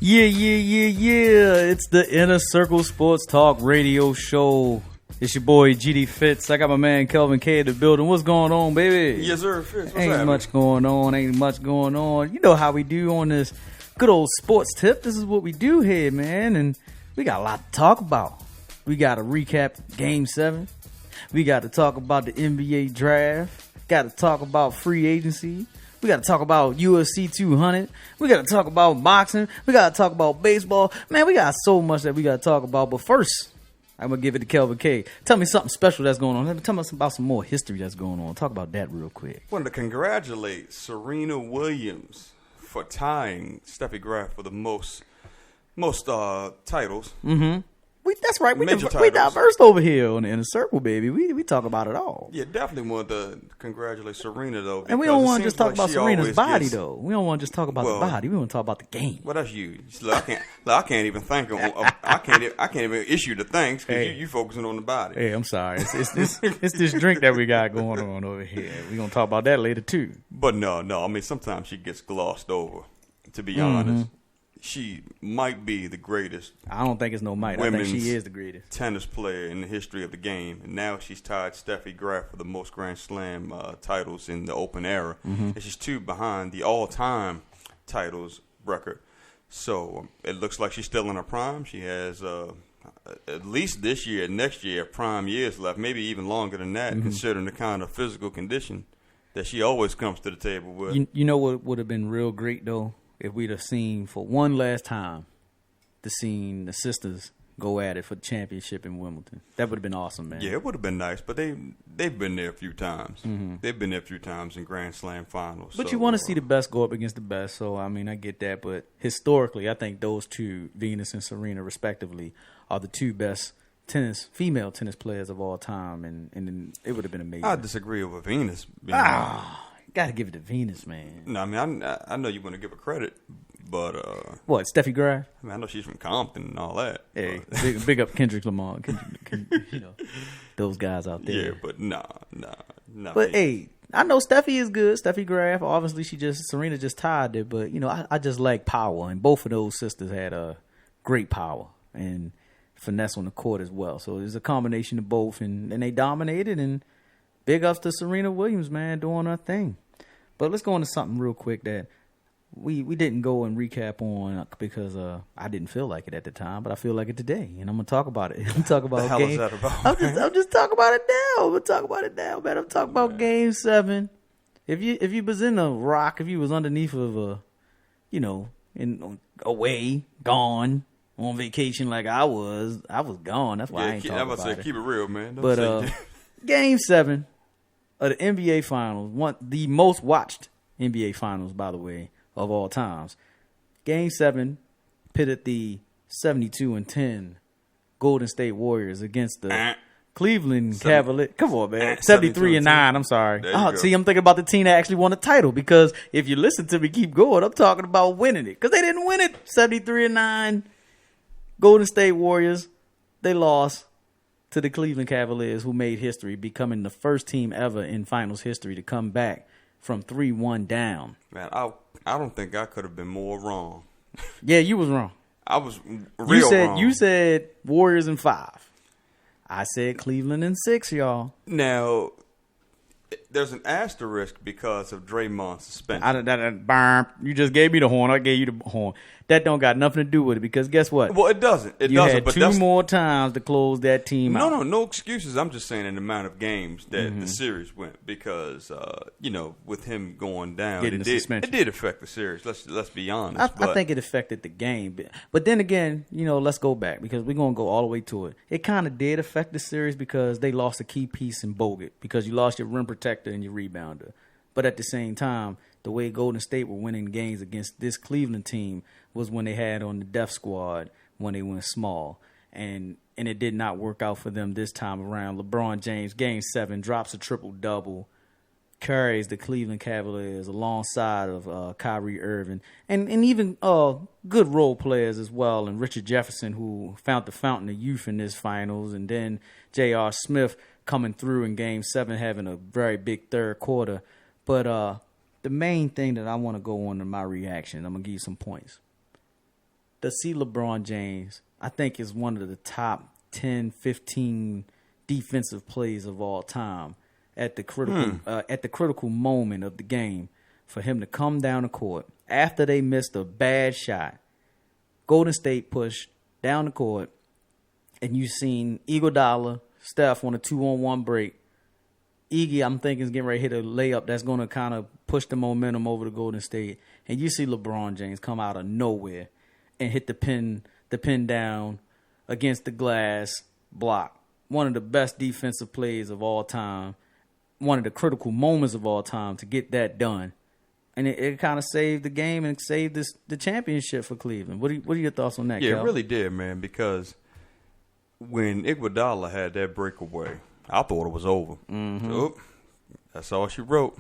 Yeah. It's the Inner Circle Sports Talk radio show. It's your boy GD Fitz. I got my man Kelvin K in the building. What's going on, baby? Yes, sir, Fitz. What's Ain't happening? much going on. You know how we do on this good old sports tip. This is what we do here, man. And we got a lot to talk about. We got to recap Game 7. We got to talk about the NBA draft. Got to talk about free agency. We got to talk about UFC 200. We got to talk about boxing. We got to talk about baseball. Man, we got so much that we got to talk about. But first, I'm going to give it to Kelvin K. Tell me something special that's going on. Tell me about some more history that's going on. Talk about that real quick. Wanted to congratulate Serena Williams for tying Steffi Graf for the most titles. Mm-hmm. That's right. We Major diverse over here on the Inner Circle, baby. We talk about it all. Yeah, definitely wanted to congratulate Serena, though. And we don't want to just talk like about Serena's body, though. We don't want to just talk about the body. We want to talk about the game. Well, that's you. Look, I can't even thank I can't even issue the thanks because you focusing on the body. Hey, I'm sorry. It's this drink that we got going on over here. We're going to talk about that later, too. But no. I mean, sometimes she gets glossed over, to be honest. She might be the greatest. I don't think it's no might. I think she is the greatest tennis player in the history of the game. And now she's tied Steffi Graf for the most Grand Slam titles in the Open era. And she's 2 behind the all-time titles record. So it looks like she's still in her prime. She has at least this year, next year, prime years left, maybe even longer than that, considering the kind of physical condition that she always comes to the table with. You know what would have been real great, though? If we'd have seen for one last time the sisters go at it for the championship in Wimbledon. That would have been awesome, man. Yeah, it would have been nice, but they've been there a few times. They've been there a few times in Grand Slam finals. But you want to see the best go up against the best, so, I mean, I get that. But historically, I think those two, Venus and Serena, respectively, are the 2 best female tennis players of all time, and it would have been amazing. I disagree with Venus. Got to give it to Venus, man. No, I mean, I know you want to give her credit, but... What, Steffi Graf? I mean, I know she's from Compton and all that. Hey, big up Kendrick Lamar. Those guys out there. Yeah, but nah. But, hey, I know Steffi is good. Steffi Graf, obviously, Serena just tied it, but, I just like power, and both of those sisters had great power and finesse on the court as well. So there's a combination of both, and they dominated, and big ups to Serena Williams, man, doing her thing. But let's go into something real quick that we didn't go and recap on because I didn't feel like it at the time, but I feel like it today, and I'm gonna talk about it. I'm gonna talk about the hell is that about? I'm just talking about it now. I'm gonna talk about it now, man. I'm talking about Game 7. If you was in a rock, if you was underneath of away, gone on vacation like I was gone. That's why I ain't talking about it. Keep it real, man. Game 7 of the NBA Finals, the most watched NBA Finals, by the way, of all times. Game 7 pitted the 72-10 Golden State Warriors against the Cleveland Cavaliers. Come on, man. 73-9. I'm sorry. See, I'm thinking about the team that actually won the title, because if you listen to me keep going, I'm talking about winning it, because they didn't win it. 73-9 Golden State Warriors. They lost to the Cleveland Cavaliers, who made history, becoming the first team ever in finals history to come back from 3-1 down. Man, I don't think I could have been more wrong. Yeah, you was wrong. I was wrong. You said Warriors in 5. I said Cleveland in 6, y'all. Now, there's an asterisk because of Draymond's suspension. You just gave me the horn. I gave you the horn. That don't got nothing to do with it, because guess what? Well, it doesn't. You had 2 more times to close that team out. No excuses. I'm just saying an amount of games that the series went, because with him going down, it did affect the series. Let's be honest. I think it affected the game, but then again, let's go back, because we're gonna go all the way to it. It kind of did affect the series because they lost a key piece in Bogut, because you lost your rim protector and your rebounder. But at the same time, the way Golden State were winning games against this Cleveland team was when they had on the death squad, when they went small. And it did not work out for them this time around. LeBron James, Game 7, drops a triple-double, carries the Cleveland Cavaliers alongside of Kyrie Irving, and even good role players as well, and Richard Jefferson, who found the fountain of youth in this finals, and then J.R. Smith coming through in Game 7, having a very big third quarter. But the main thing that I want to go on in my reaction, I'm going to give you some points. to see LeBron James, I think is one of the top 10, 15 defensive plays of all time at the critical moment of the game, for him to come down the court after they missed a bad shot. Golden State push down the court, and you seen Iguodala, Steph on a 2-on-1 break. Iggy, I'm thinking, is getting ready to hit a layup that's going to kind of push the momentum over to Golden State. And you see LeBron James come out of nowhere and hit the pin down against the glass block. One of the best defensive plays of all time. One of the critical moments of all time to get that done. And it kind of saved the game and saved the championship for Cleveland. What are your thoughts on that, Yeah, Cal? it really did, man, because when Iguodala had that breakaway, I thought it was over. Mm-hmm. So, that's all she wrote.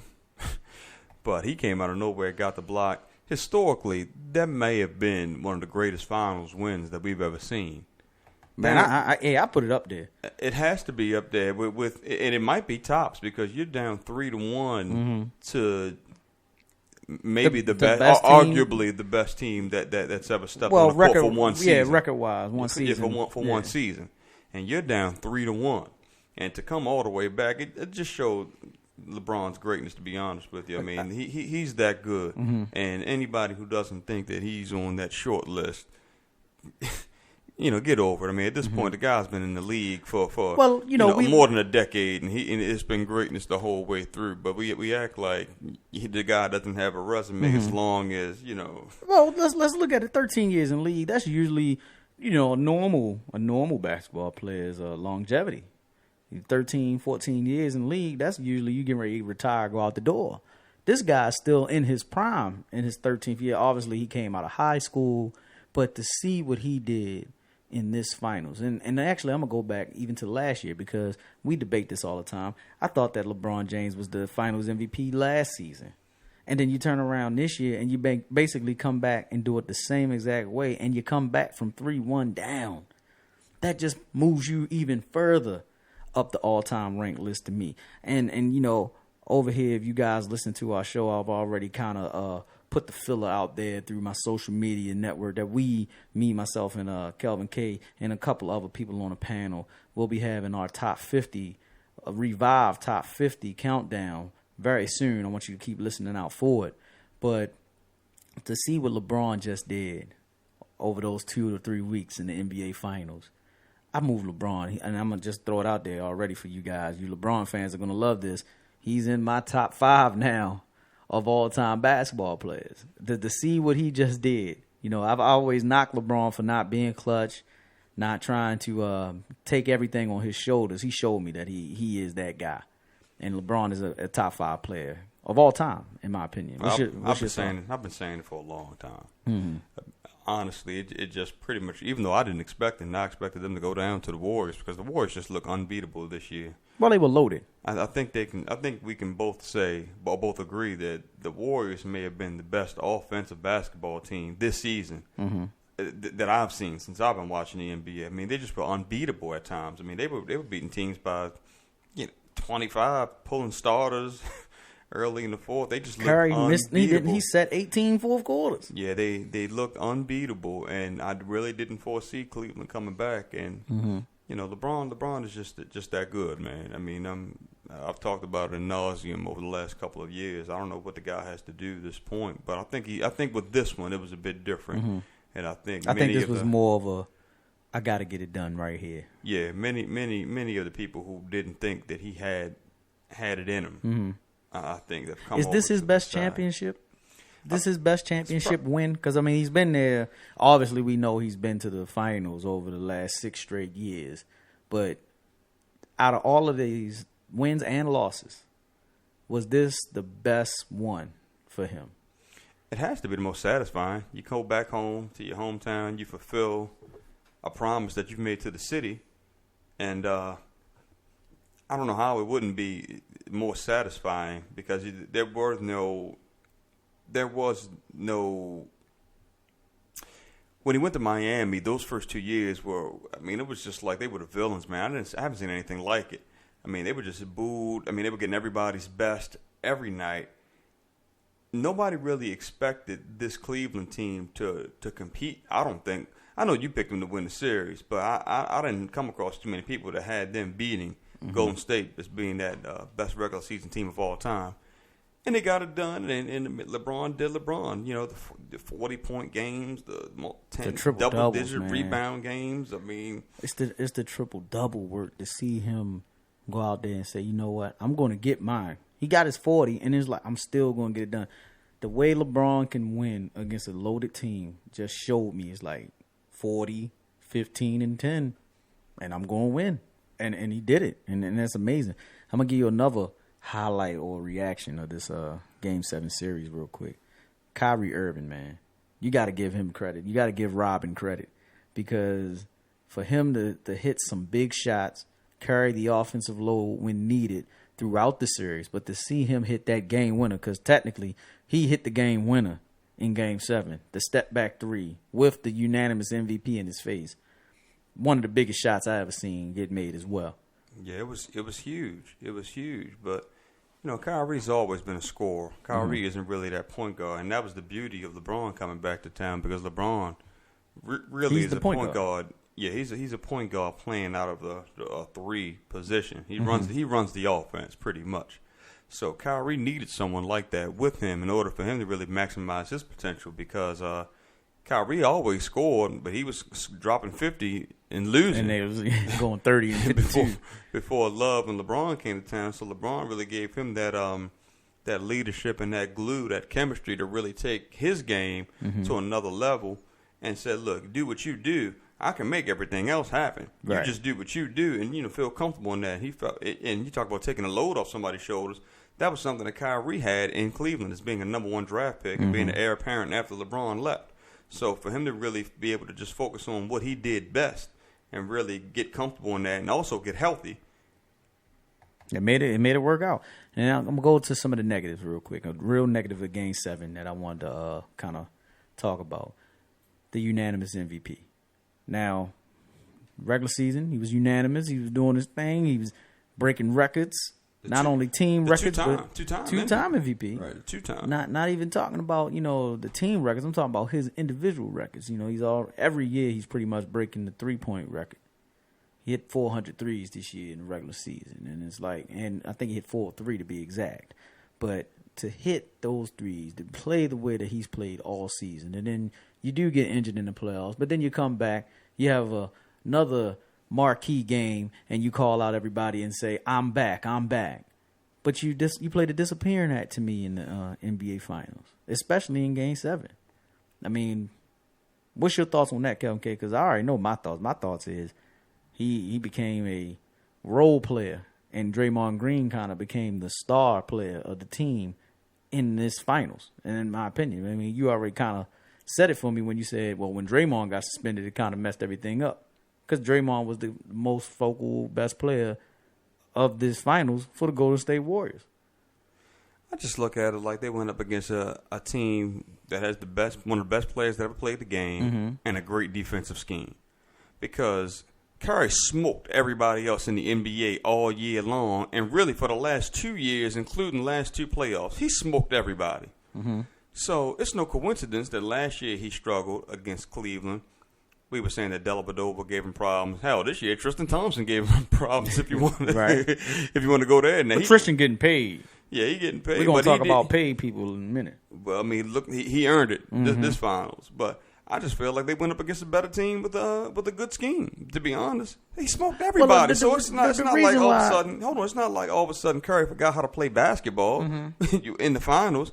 But he came out of nowhere, got the block. Historically, that may have been one of the greatest finals wins that we've ever seen. Man, I put it up there. It has to be up there with and it might be tops because you're down 3-1 to maybe the best arguably the best team that's ever stepped on the court for one season. Yeah, record-wise, one season. For one season. And you're down 3-1. And to come all the way back, it just showed LeBron's greatness, to be honest with you. I mean, he's that good. Mm-hmm. And anybody who doesn't think that he's on that short list, get over it. I mean, at this point, the guy's been in the league for more than a decade, and it's been greatness the whole way through. But we act like the guy doesn't have a resume as long as. Well, let's look at it. 13 years in the league. That's usually a normal basketball player's longevity. 13, 14 years in the league. That's usually you get ready to retire, go out the door. This guy's still in his prime in his 13th year. Obviously, he came out of high school, but to see what he did in this finals. And actually, I'm going to go back even to last year because we debate this all the time. I thought that LeBron James was the finals MVP last season. And then you turn around this year and you basically come back and do it the same exact way. And you come back from 3-1 down. That just moves you even further up the all-time rank list to me. And over here, if you guys listen to our show, I've already kind of put the filler out there through my social media network that me, myself, and Kelvin K. and a couple other people on the panel will be having our top 50, a revived top 50 countdown very soon. I want you to keep listening out for it. But to see what LeBron just did over those 2 to 3 weeks in the NBA Finals, I moved LeBron, and I'm going to just throw it out there already for you guys. You LeBron fans are going to love this. He's in my top 5 now of all-time basketball players. To see what he just did. I've always knocked LeBron for not being clutch, not trying to take everything on his shoulders. He showed me that he is that guy. And LeBron is a top 5 player of all time, in my opinion. I've been saying it for a long time. Mm-hmm. Honestly, it just pretty much, even though I didn't expect it, and I expected them to go down to the Warriors because the Warriors just look unbeatable this year. Well, they were loaded. I think we can both agree that the Warriors may have been the best offensive basketball team this season that I've seen since I've been watching the NBA. I mean, they just were unbeatable at times. I mean, they were beating teams by 25, pulling starters. Early in the fourth, they just looked unbeatable. He set 18 fourth quarters. Yeah, they looked unbeatable, and I really didn't foresee Cleveland coming back. And LeBron is just that good, man. I mean, I've talked about it ad nauseum over the last couple of years. I don't know what the guy has to do at this point, but I think with this one it was a bit different, and I think this was more of a I got to get it done right here. Yeah, many of the people who didn't think that he had it in him. Mm-hmm. I think they've come. Is this his best championship? This his best championship win? Because I mean, he's been there. Obviously, we know he's been to the finals over the last 6 straight years. But out of all of these wins and losses, was this the best one for him? It has to be the most satisfying. You go back home to your hometown, you fulfill a promise that you've made to the city, and I don't know how it wouldn't be more satisfying because there was no when he went to Miami, those first 2 years were, I mean, it was just like they were the villains, man. I haven't seen anything like it. I mean, they were just booed. I mean, they were getting everybody's best every night. nobody really expected this Cleveland team to compete. I don't think. I know you picked them to win the series, but I didn't come across too many people that had them beating Golden State as being that best regular season team of all time. And they got it done, and LeBron did LeBron. You know, the 40-point games, the 10 double-digit rebound games. I mean, it's the triple-double work to see him go out there and say, you know what, I'm going to get mine. He got his 40, and it's like, I'm still going to get it done. The way LeBron can win against a loaded team just showed me it's like 40, 15, and 10, and I'm going to win. And he did it, and that's amazing. I'm going to give you another highlight or reaction of this Game 7 series real quick. Kyrie Irving, man. You got to give him credit. You got to give Robin credit because for him to hit some big shots, carry the offensive load when needed throughout the series, but to see him hit that game winner, because technically he hit the game winner in Game 7, the step back three with the unanimous MVP in his face. One of the biggest shots I ever seen get made as well. Yeah, it was huge. It was huge. But, you know, Kyrie's always been a scorer. Kyrie isn't really that point guard. And that was the beauty of LeBron coming back to town because LeBron really is a point guard. Yeah, he's a point guard playing out of the three position. He runs the offense pretty much. So Kyrie needed someone like that with him in order for him to really maximize his potential because Kyrie always scored, but he was dropping 50 and losing. And they was going 30 and 52. before Love and LeBron came to town. So LeBron really gave him that leadership and that glue, that chemistry to really take his game to another level and said, look, do what you do. I can make everything else happen. Right. You just do what you do and, you know, feel comfortable in that. He felt, and you talk about taking a load off somebody's shoulders. That was something that Kyrie had in Cleveland as being a number one draft pick and being the heir apparent after LeBron left. So for him to really be able to just focus on what he did best and really get comfortable in that and also get healthy. It made it work out. And I'm going to go to some of the negatives real quick. A real negative of Game 7 that I wanted to kind of talk about. The unanimous MVP. Now, regular season, he was unanimous. He was doing his thing. He was breaking records. Not only team records, but two-time MVP. Right, two-time. Not even talking about, you know, the team records. I'm talking about his individual records. You know, every year he's pretty much breaking the three-point record. He hit 400 threes this year in the regular season, and it's like, and I think he hit 403 to be exact. But to hit those threes, to play the way that he's played all season, and then you do get injured in the playoffs, but then you come back, you have another marquee game, and you call out everybody and say, I'm back. But you played a disappearing act to me in the NBA Finals, especially in Game 7. I mean, what's your thoughts on that, Kevin K? Because I already know my thoughts. My thoughts is he became a role player, and Draymond Green kind of became the star player of the team in this Finals, and in my opinion. I mean, you already kind of said it for me when you said, well, when Draymond got suspended, it kind of messed everything up. Because Draymond was the most focal, best player of this Finals for the Golden State Warriors. I just look at it like they went up against a team that has one of the best players that ever played the game and a great defensive scheme. Because Curry smoked everybody else in the NBA all year long, and really for the last 2 years, including the last two playoffs, he smoked everybody. So it's no coincidence that last year he struggled against Cleveland. We were saying that Dellavedova gave him problems. Hell, this year Tristan Thompson gave him problems. If you want to, if you want to go there, now Tristan getting paid. Yeah, he getting paid. We're gonna talk about paid people in a minute. Well, I mean, look, he earned it this Finals, but I just feel like they went up against a better team with a good scheme. To be honest, he smoked everybody. So it's not like all of a sudden. Hold on, it's not like all of a sudden Curry forgot how to play basketball in the Finals.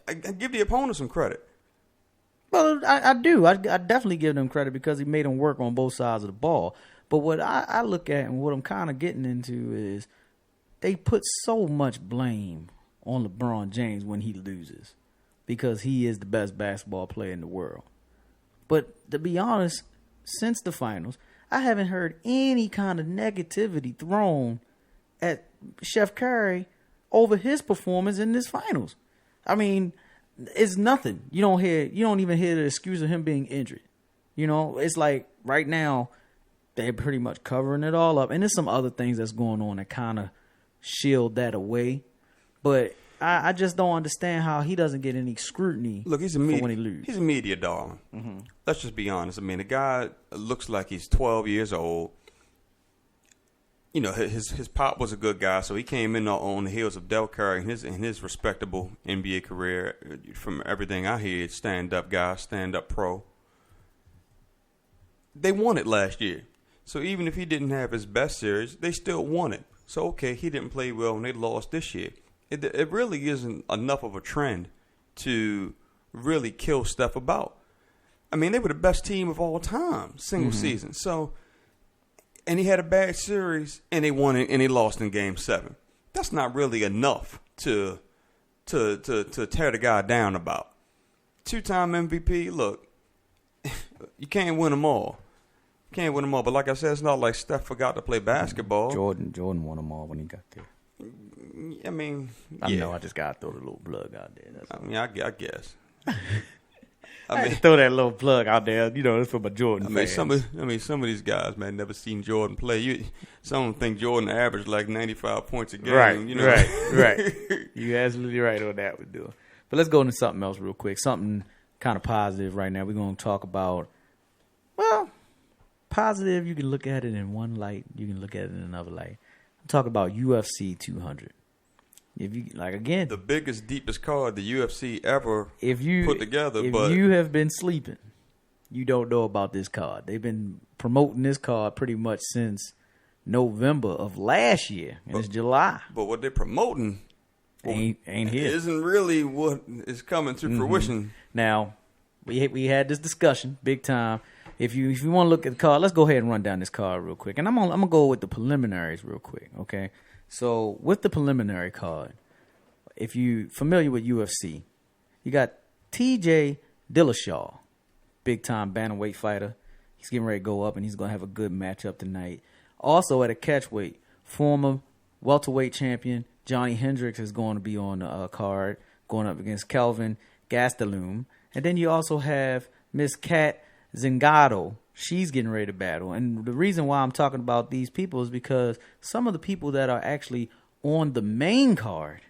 I give the opponent some credit. Well, I do. I definitely give them credit because he made them work on both sides of the ball. But what I look at and what I'm kind of getting into is they put so much blame on LeBron James when he loses because he is the best basketball player in the world. But to be honest, since the Finals, I haven't heard any kind of negativity thrown at Chef Curry over his performance in this Finals. I mean, it's nothing. You don't even hear the excuse of him being injured. You know, it's like right now they're pretty much covering it all up. And there's some other things that's going on that kind of shield that away. But I just don't understand how he doesn't get any scrutiny. Look, he's a when he media, loses. he's a media darling. Mm-hmm. Let's just be honest. I mean, the guy looks like he's 12 years old. You know, his pop was a good guy, so he came in on the heels of Del Curry in his respectable NBA career. From everything I hear, stand-up guy, stand-up pro. They won it last year. So even if he didn't have his best series, they still won it. So, okay, he didn't play well and they lost this year. It really isn't enough of a trend to really kill Steph about. I mean, they were the best team of all time, single season. So, and he had a bad series and they won it and they lost in Game 7. That's not really enough to tear the guy down about. 2-time MVP, look, you can't win them all. Can't win them all, but like I said, it's not like Steph forgot to play basketball. Jordan won them all when he got there. I mean, I know. I just gotta throw the little plug out there. I guess. I mean, throw that little plug out there. You know, it's for my Jordan fans. Some of these guys, man, never seen Jordan play. Some of them think Jordan averaged like 95 points a game. Right, you know? right. You're absolutely right on that one, dude. But let's go into something else real quick. Something kind of positive right now. We're gonna talk about, well, positive. You can look at it in one light. You can look at it in another light. I'm talking about UFC 200. If you again, the biggest, deepest card the UFC ever put together. If but you have been sleeping, you don't know about this card. They've been promoting this card pretty much since November of last year. It's July. But what they're promoting ain't here. Isn't really what is coming to fruition. Now, we had this discussion big time. If you want to look at the card, let's go ahead and run down this card real quick. And I'm gonna go with the preliminaries real quick, okay? So with the preliminary card, if you familiar with UFC, you got TJ Dillashaw, big time bantamweight fighter. He's getting ready to go up and he's gonna have a good matchup tonight. Also at a catchweight, former welterweight champion Johnny Hendricks is going to be on the card, going up against Kelvin Gastelum. And then you also have Miss Kat Zingaro. She's getting ready to battle. And the reason why I'm talking about these people is because some of the people that are actually on the main card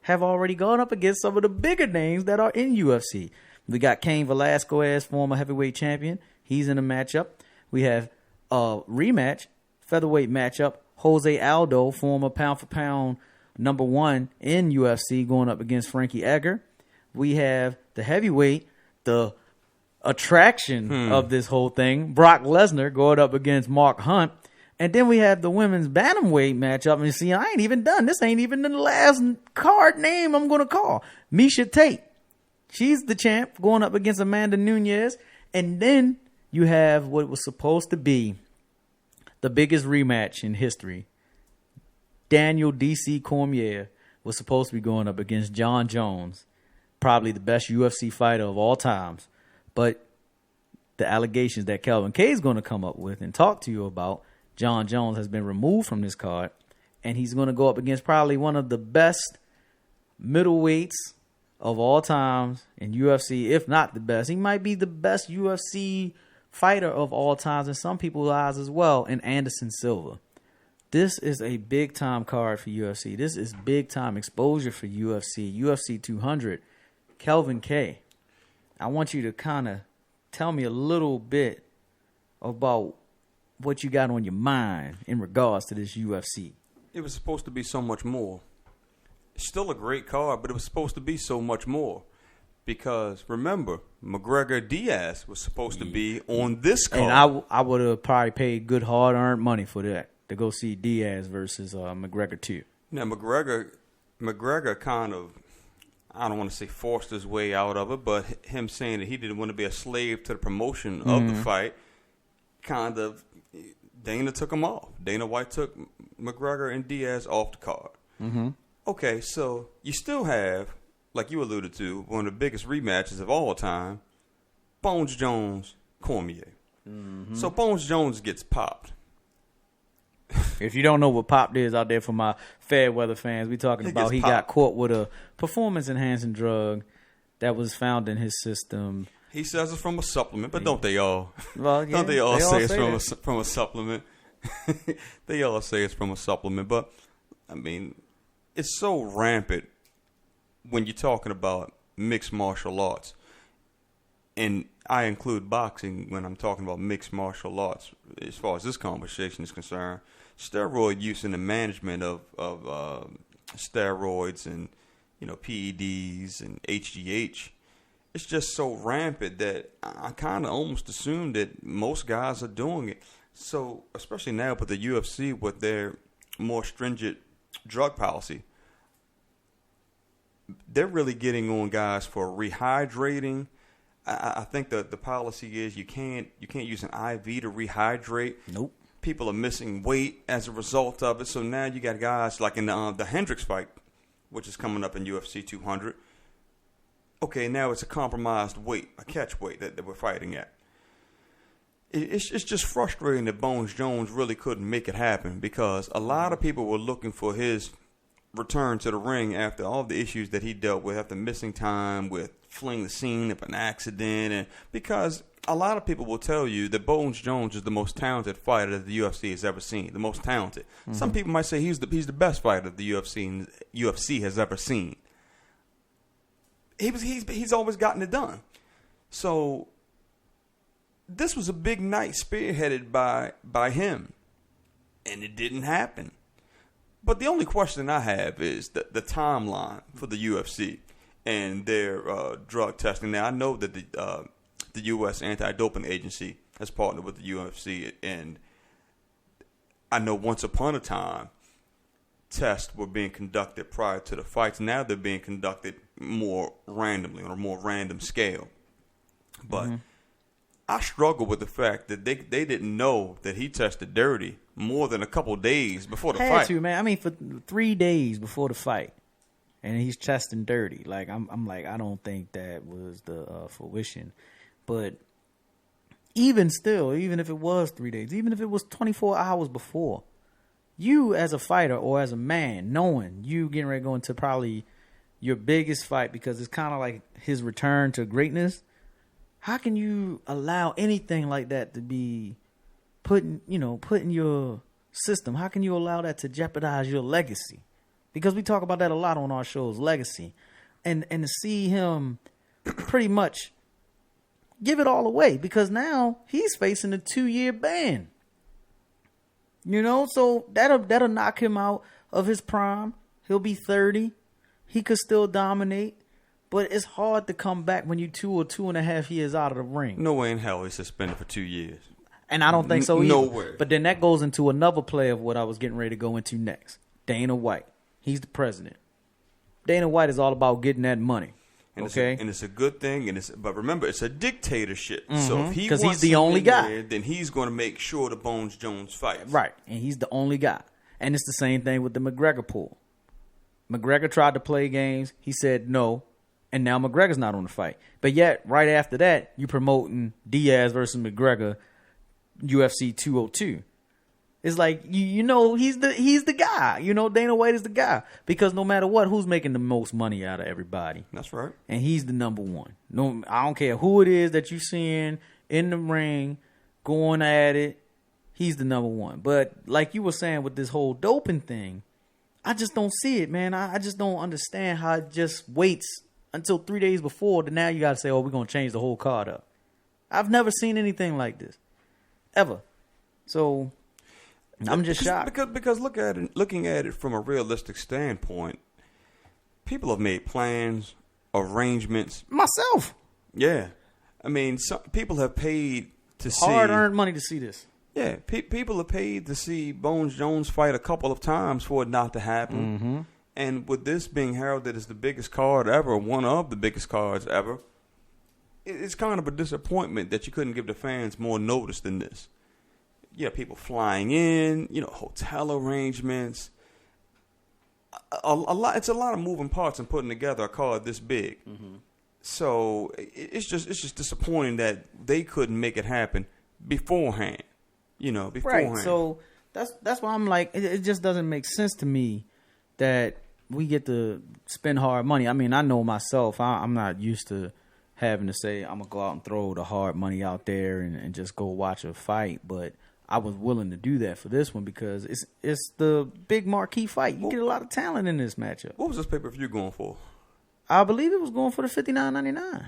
have already gone up against some of the bigger names that are in UFC. We got Cain Velasquez, former heavyweight champion. He's in a matchup. We have a rematch, featherweight matchup. Jose Aldo, former pound-for-pound #1 in UFC, going up against Frankie Edgar. We have the heavyweight, the attraction of this whole thing, Brock Lesnar, going up against Mark Hunt. And then we have the women's bantamweight matchup. And you see, I ain't even done. This ain't even the last card name I'm going to call. Miesha Tate. She's the champ, going up against Amanda Nunes. And then you have what was supposed to be the biggest rematch in history. Daniel D.C. Cormier was supposed to be going up against John Jones, probably the best UFC fighter of all times. But the allegations that Kelvin K is going to come up with and talk to you about, John Jones has been removed from this card, and he's going to go up against probably one of the best middleweights of all times in UFC, if not the best. He might be the best UFC fighter of all times in some people's eyes as well, in Anderson Silva. This is a big-time card for UFC. This is big-time exposure for UFC. UFC 200, Kelvin K. I want you to kind of tell me a little bit about what you got on your mind in regards to this UFC. It was supposed to be so much more. It's still a great card, but it was supposed to be so much more. Because, remember, McGregor-Diaz was supposed to be on this card. And I would have probably paid good hard-earned money for that, to go see Diaz versus McGregor too. Now, McGregor kind of, I don't want to say forced his way out of it, but him saying that he didn't want to be a slave to the promotion of the fight, kind of, Dana took him off. Dana White took McGregor and Diaz off the card. Mm-hmm. Okay, so you still have, like you alluded to, one of the biggest rematches of all time, Bones Jones-Cormier. Mm-hmm. So Bones Jones gets popped. If you don't know what popped is out there for my fair weather fans, we talking about he got caught with a performance-enhancing drug that was found in his system. He says it's from a supplement, but don't they all? Well, yeah, don't they all say it's from a supplement? They all say it's from a supplement, but I mean, it's so rampant when you're talking about mixed martial arts, and I include boxing when I'm talking about mixed martial arts, as far as this conversation is concerned, steroid use and the management of steroids and PEDs and HGH, it's just so rampant that I kind of almost assume that most guys are doing it. So especially now with the UFC with their more stringent drug policy, they're really getting on guys for rehydrating. I think the policy is you can't use an IV to rehydrate. Nope. People are missing weight as a result of it. So now you got guys like in the Hendricks fight, which is coming up in UFC 200. Okay, now it's a compromised weight, a catch weight that we're fighting at. It's just frustrating that Bones Jones really couldn't make it happen because a lot of people were looking for his return to the ring after all the issues that he dealt with, after missing time with fleeing the scene of an accident, and because a lot of people will tell you that Bones Jones is the most talented fighter that the UFC has ever seen, the most talented. Mm-hmm. Some people might say he's the best fighter the UFC has ever seen. He's always gotten it done. So this was a big night spearheaded by him, and it didn't happen. But the only question I have is the timeline for the UFC and their drug testing. Now, I know that the U.S. Anti-Doping Agency has partnered with the UFC, and I know once upon a time tests were being conducted prior to the fights. Now they're being conducted more randomly, on a more random scale. But I struggle with the fact that they didn't know that he tested dirty more than a couple days before the fight. Had to, man. I mean, for 3 days before the fight, and he's testing dirty. Like I'm like, I don't think that was the fruition. But even still, even if it was 3 days, even if it was 24 hours before, you as a fighter or as a man, knowing you getting ready to go into probably your biggest fight, because it's kind of like his return to greatness. How can you allow anything like that to be put in your system? How can you allow that to jeopardize your legacy? Because we talk about that a lot on our shows, legacy. And to see him pretty much give it all away, because now he's facing a 2-year ban. So that'll knock him out of his prime. He'll be 30. He could still dominate. But it's hard to come back when you're 2 or 2.5 years out of the ring. No way in hell he's suspended for 2 years. And I don't think so either. Nowhere. But then that goes into another play of what I was getting ready to go into next. Dana White. He's the president. Dana White is all about getting that money. And okay? It's a good thing. But remember, it's a dictatorship. Mm-hmm. So if he wants he's the only guy, there, then he's going to make sure the Bones Jones fights. Right. And he's the only guy. And it's the same thing with the McGregor pool. McGregor tried to play games. He said no. And now McGregor's not on the fight. But yet, right after that, you promoting Diaz versus McGregor, UFC 202. It's like, he's the guy. Dana White is the guy. Because no matter what, who's making the most money out of everybody? That's right. And he's the number one. No, I don't care who it is that you're seeing in the ring, going at it. He's the number one. But like you were saying with this whole doping thing, I just don't see it, man. I just don't understand how it just waits until 3 days before, then now you got to say, we're going to change the whole card up. I've never seen anything like this. Ever. So, I'm just shocked. Because looking at it from a realistic standpoint, people have made plans, arrangements. Myself. Yeah. I mean, some people have paid to see. Hard-earned money to see this. Yeah. People have paid to see Bones Jones fight a couple of times for it not to happen. Mm-hmm. And with this being heralded as the biggest card ever, one of the biggest cards ever, it's kind of a disappointment that you couldn't give the fans more notice than this. Yeah, people flying in, hotel arrangements. A lot. It's a lot of moving parts in putting together a card this big. Mm-hmm. So it's just disappointing that they couldn't make it happen beforehand. Beforehand. Right. So that's why I'm like, it just doesn't make sense to me that we get to spend hard money. I mean, I know myself, I'm not used to having to say I'm going to go out and throw the hard money out there and just go watch a fight. But I was willing to do that for this one because it's the big marquee fight. You get a lot of talent in this matchup. What was this pay-per-view going for? I believe it was going for the $59.99.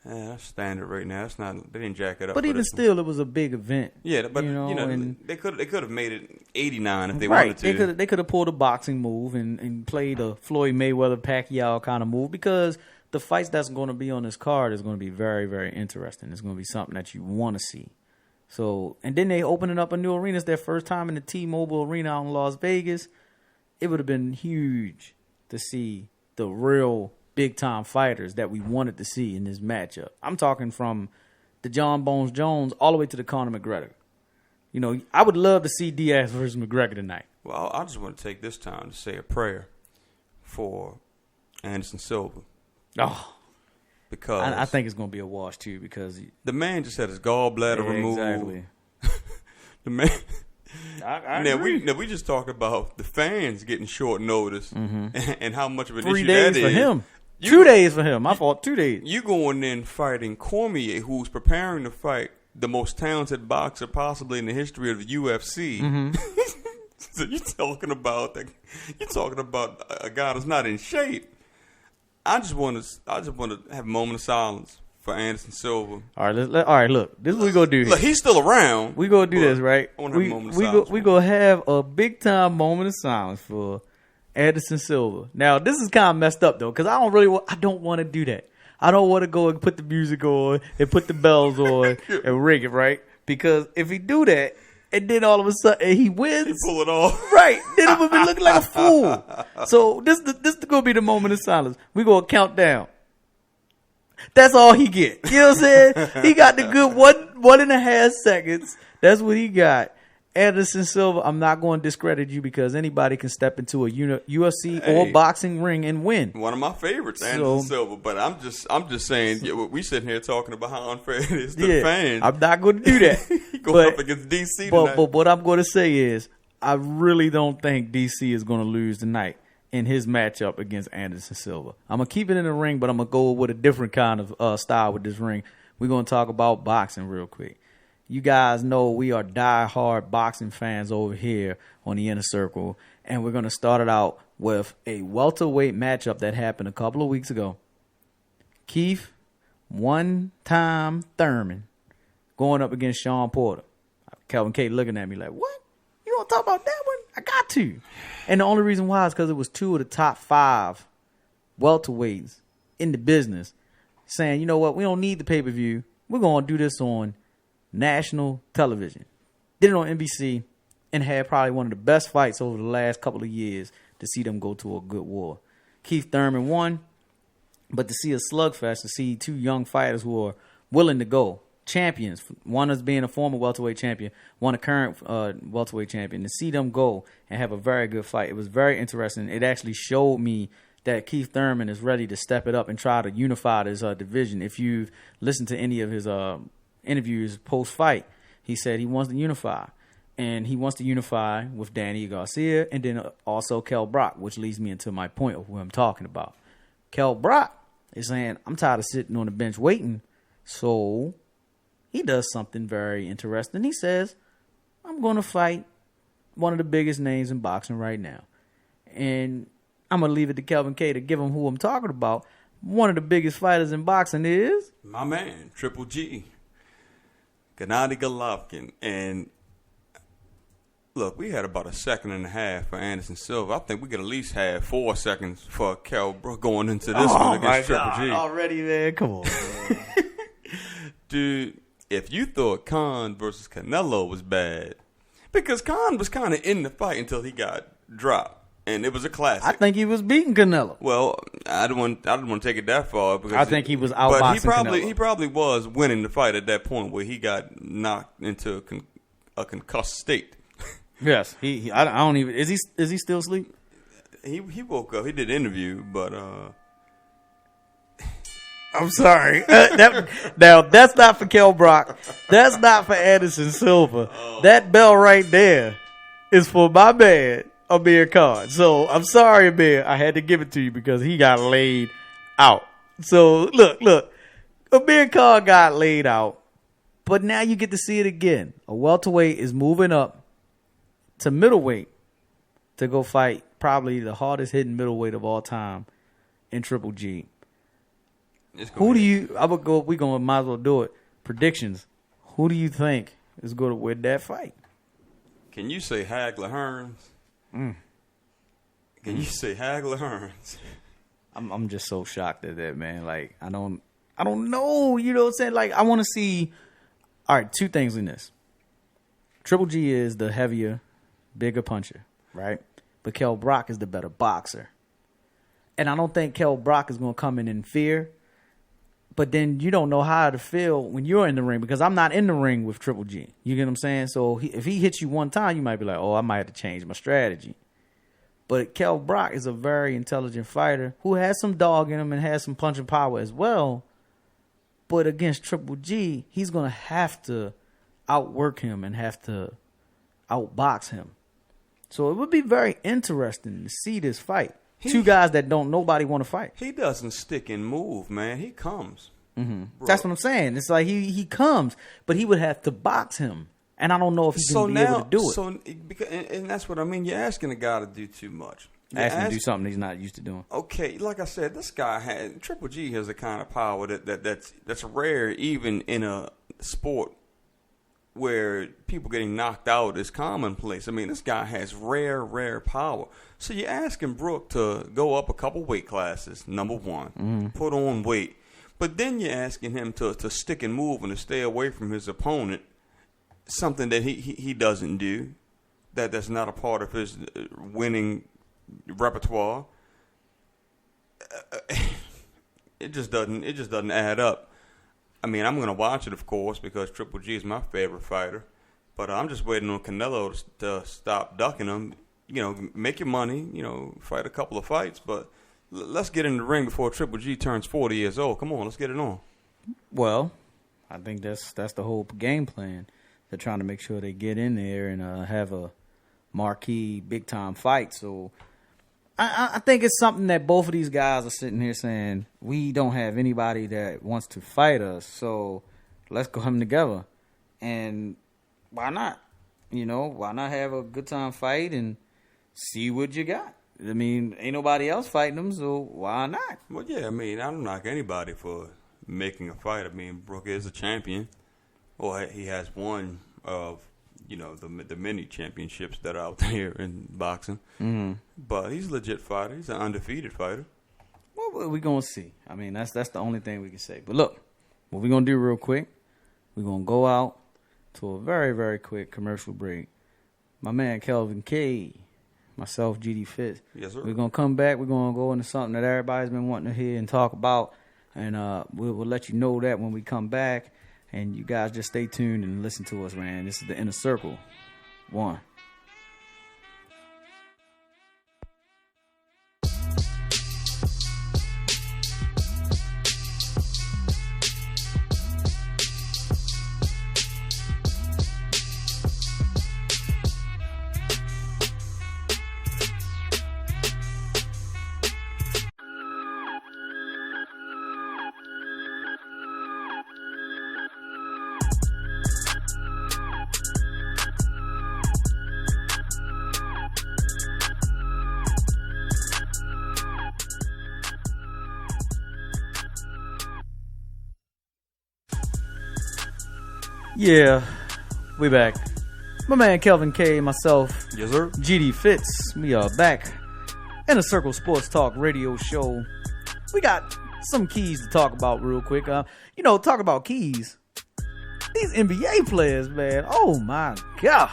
Yeah, that's standard right now. That's not. They didn't jack it up. But even still, it was a big event. Yeah, but and they could have made it 89 if they right, wanted to. They could have pulled a boxing move and played a Floyd Mayweather Pacquiao kind of move, because the fights that's going to be on this card is going to be very, very interesting. It's going to be something that you want to see. So, and then they opening up a new arena. It's their first time in the T-Mobile Arena out in Las Vegas. It would have been huge to see the real big-time fighters that we wanted to see in this matchup. I'm talking from the John Bones Jones all the way to the Conor McGregor. You know, I would love to see Diaz versus McGregor tonight. Well, I just want to take this time to say a prayer for Anderson Silva. Oh, because I think it's going to be a wash, too, because the man just had his gallbladder removed. Exactly. The man... I now agree. we just talked about the fans getting short notice and how much of an 3 issue days that for is. him. 2 days for him. My fault. 2 days. You going in fighting Cormier, who's preparing to fight the most talented boxer possibly in the history of the UFC. So you're talking about a guy that's not in shape. I just want to have a moment of silence for Anderson Silva. All right, look. This is what we gonna do here. Look, he's still around. We gonna do this, right? I want to have a moment of silence. We gonna have a big time moment of silence for Anderson Silva. Now, this is kind of messed up though, because I don't want to do that. I don't want to go and put the music on and put the bells on and ring it, right? Because if he do that, and then all of a sudden he wins, You pull it off. right? Then it would be looking like a fool. So this gonna be the moment of silence. We gonna count down. That's all he get. You know what I'm saying? He got the good 1.5 seconds. That's what he got. Anderson Silva, I'm not going to discredit you because anybody can step into a UFC or boxing ring and win. One of my favorites, Anderson Silva. But I'm just saying, we sitting here talking about how unfair it is to the fans. I'm not going to do that. He going up against DC tonight. But what I'm going to say is, I really don't think DC is going to lose tonight in his matchup against Anderson Silva. I'm going to keep it in the ring, but I'm going to go with a different kind of style with this ring. We're going to talk about boxing real quick. You guys know we are diehard boxing fans over here on the Inner Circle, and we're going to start it out with a welterweight matchup that happened a couple of weeks ago. Keith one-time Thurman going up against Sean Porter. Kelvin K looking at me like, what? You want to talk about that one? I got to. And the only reason why is because it was 2 of the top 5 welterweights in the business saying, you know what, we don't need the pay-per-view. We're going to do this on national television. Did it on NBC and had probably one of the best fights over the last couple of years to see them go to a good war. Keith Thurman won, but to see a slugfest, to see 2 young fighters who are willing to go, champions, one as being a former welterweight champion, one a current welterweight champion, to see them go and have a very good fight. It was very interesting. It actually showed me that Keith Thurman is ready to step it up and try to unify this division. If you've listened to any of his interviews post-fight, he said he wants to unify. And he wants to unify with Danny Garcia and then also Kell Brook, which leads me into my point of who I'm talking about. Kell Brook is saying, I'm tired of sitting on the bench waiting. So he does something very interesting. He says, I'm going to fight one of the biggest names in boxing right now. And I'm going to leave it to Kelvin K to give him who I'm talking about. One of the biggest fighters in boxing is my man, Triple G, Gennady Golovkin. And look, we had about 1.5 seconds for Anderson Silva. I think we could at least have 4 seconds for Kell Brook going into this one against Triple G. Already, man. Come on, man. Dude, if you thought Khan versus Canelo was bad, because Khan was kind of in the fight until he got dropped. And it was a classic. I think he was beating Canelo. Well, I didn't want to take it that far because I think he was outboxing Canelo. He probably was winning the fight at that point where he got knocked into a concussed state. Yes, I don't even. Is he still asleep? He woke up. He did an interview, but I'm sorry. Now that's not for Kell Brook. That's not for Anderson Silva. That bell right there is for my man, Amir Khan. So I'm sorry, Amir. I had to give it to you because he got laid out. So look. Amir Khan got laid out. But now you get to see it again. A welterweight is moving up to middleweight to go fight probably the hardest hitting middleweight of all time in Triple G. Who do you? I would go. We might as well do it. Predictions. Who do you think is going to win that fight? Can you say Hagler Hearns? Can you say Hagler Hearns? I'm just so shocked at that, man. Like I don't know. You know what I'm saying? Like I want to see. All right, two things in this. Triple G is the heavier, bigger puncher, right? But Kell Brock is the better boxer. And I don't think Kell Brock is going to come in fear. But then you don't know how to feel when you're in the ring because I'm not in the ring with Triple G. You get what I'm saying? So if he hits you one time, you might be like, oh, I might have to change my strategy. But Kell Brock is a very intelligent fighter who has some dog in him and has some punching power as well. But against Triple G, he's going to have to outwork him and have to outbox him. So it would be very interesting to see this fight. Two guys that nobody want to fight. He doesn't stick and move, man. He comes. Mm-hmm. That's what I'm saying. It's like he comes, but he would have to box him. And I don't know if he's going to be able to do it. And that's what I mean. You're asking a guy to do too much. Ask him to do something he's not used to doing. Okay, like I said, this guy Triple G has the kind of power that's rare even in a sport where people getting knocked out is commonplace. I mean, this guy has rare power. So you're asking Brook to go up a couple weight classes, number one, put on weight. But then you're asking him to stick and move and to stay away from his opponent, something that he doesn't do, that's not a part of his winning repertoire. It just doesn't add up. I mean, I'm going to watch it, of course, because Triple G is my favorite fighter. But I'm just waiting on Canelo to stop ducking him. You know, make your money, fight a couple of fights. But let's get in the ring before Triple G turns 40 years old. Come on, let's get it on. Well, I think that's the whole game plan. They're trying to make sure they get in there and have a marquee, big-time fight. So I think it's something that both of these guys are sitting here saying, we don't have anybody that wants to fight us, so let's come together. And why not? Why not have a good time fight and see what you got? I mean, ain't nobody else fighting them, so why not? Well, yeah, I mean, I don't knock anybody for making a fight. I mean, Brook is a champion. Well, he has one of the many championships that are out there in boxing. Mm-hmm. But he's a legit fighter. He's an undefeated fighter. Well, we're going to see. I mean, that's the only thing we can say. But look, what we're going to do real quick, we're going to go out to a very, very quick commercial break. My man Kelvin K, myself, GD Fitz. Yes, sir. We're going to come back. We're going to go into something that everybody's been wanting to hear and talk about. And we'll let you know that when we come back. And you guys just stay tuned and listen to us, man. This is the Inner Circle 1. Yeah, we back. My man Kelvin K, myself, yes sir, GD Fitz. We are back in a Circle Sports Talk radio show. We got some keys to talk about real quick. Talk about keys. These NBA players, man. Oh my God,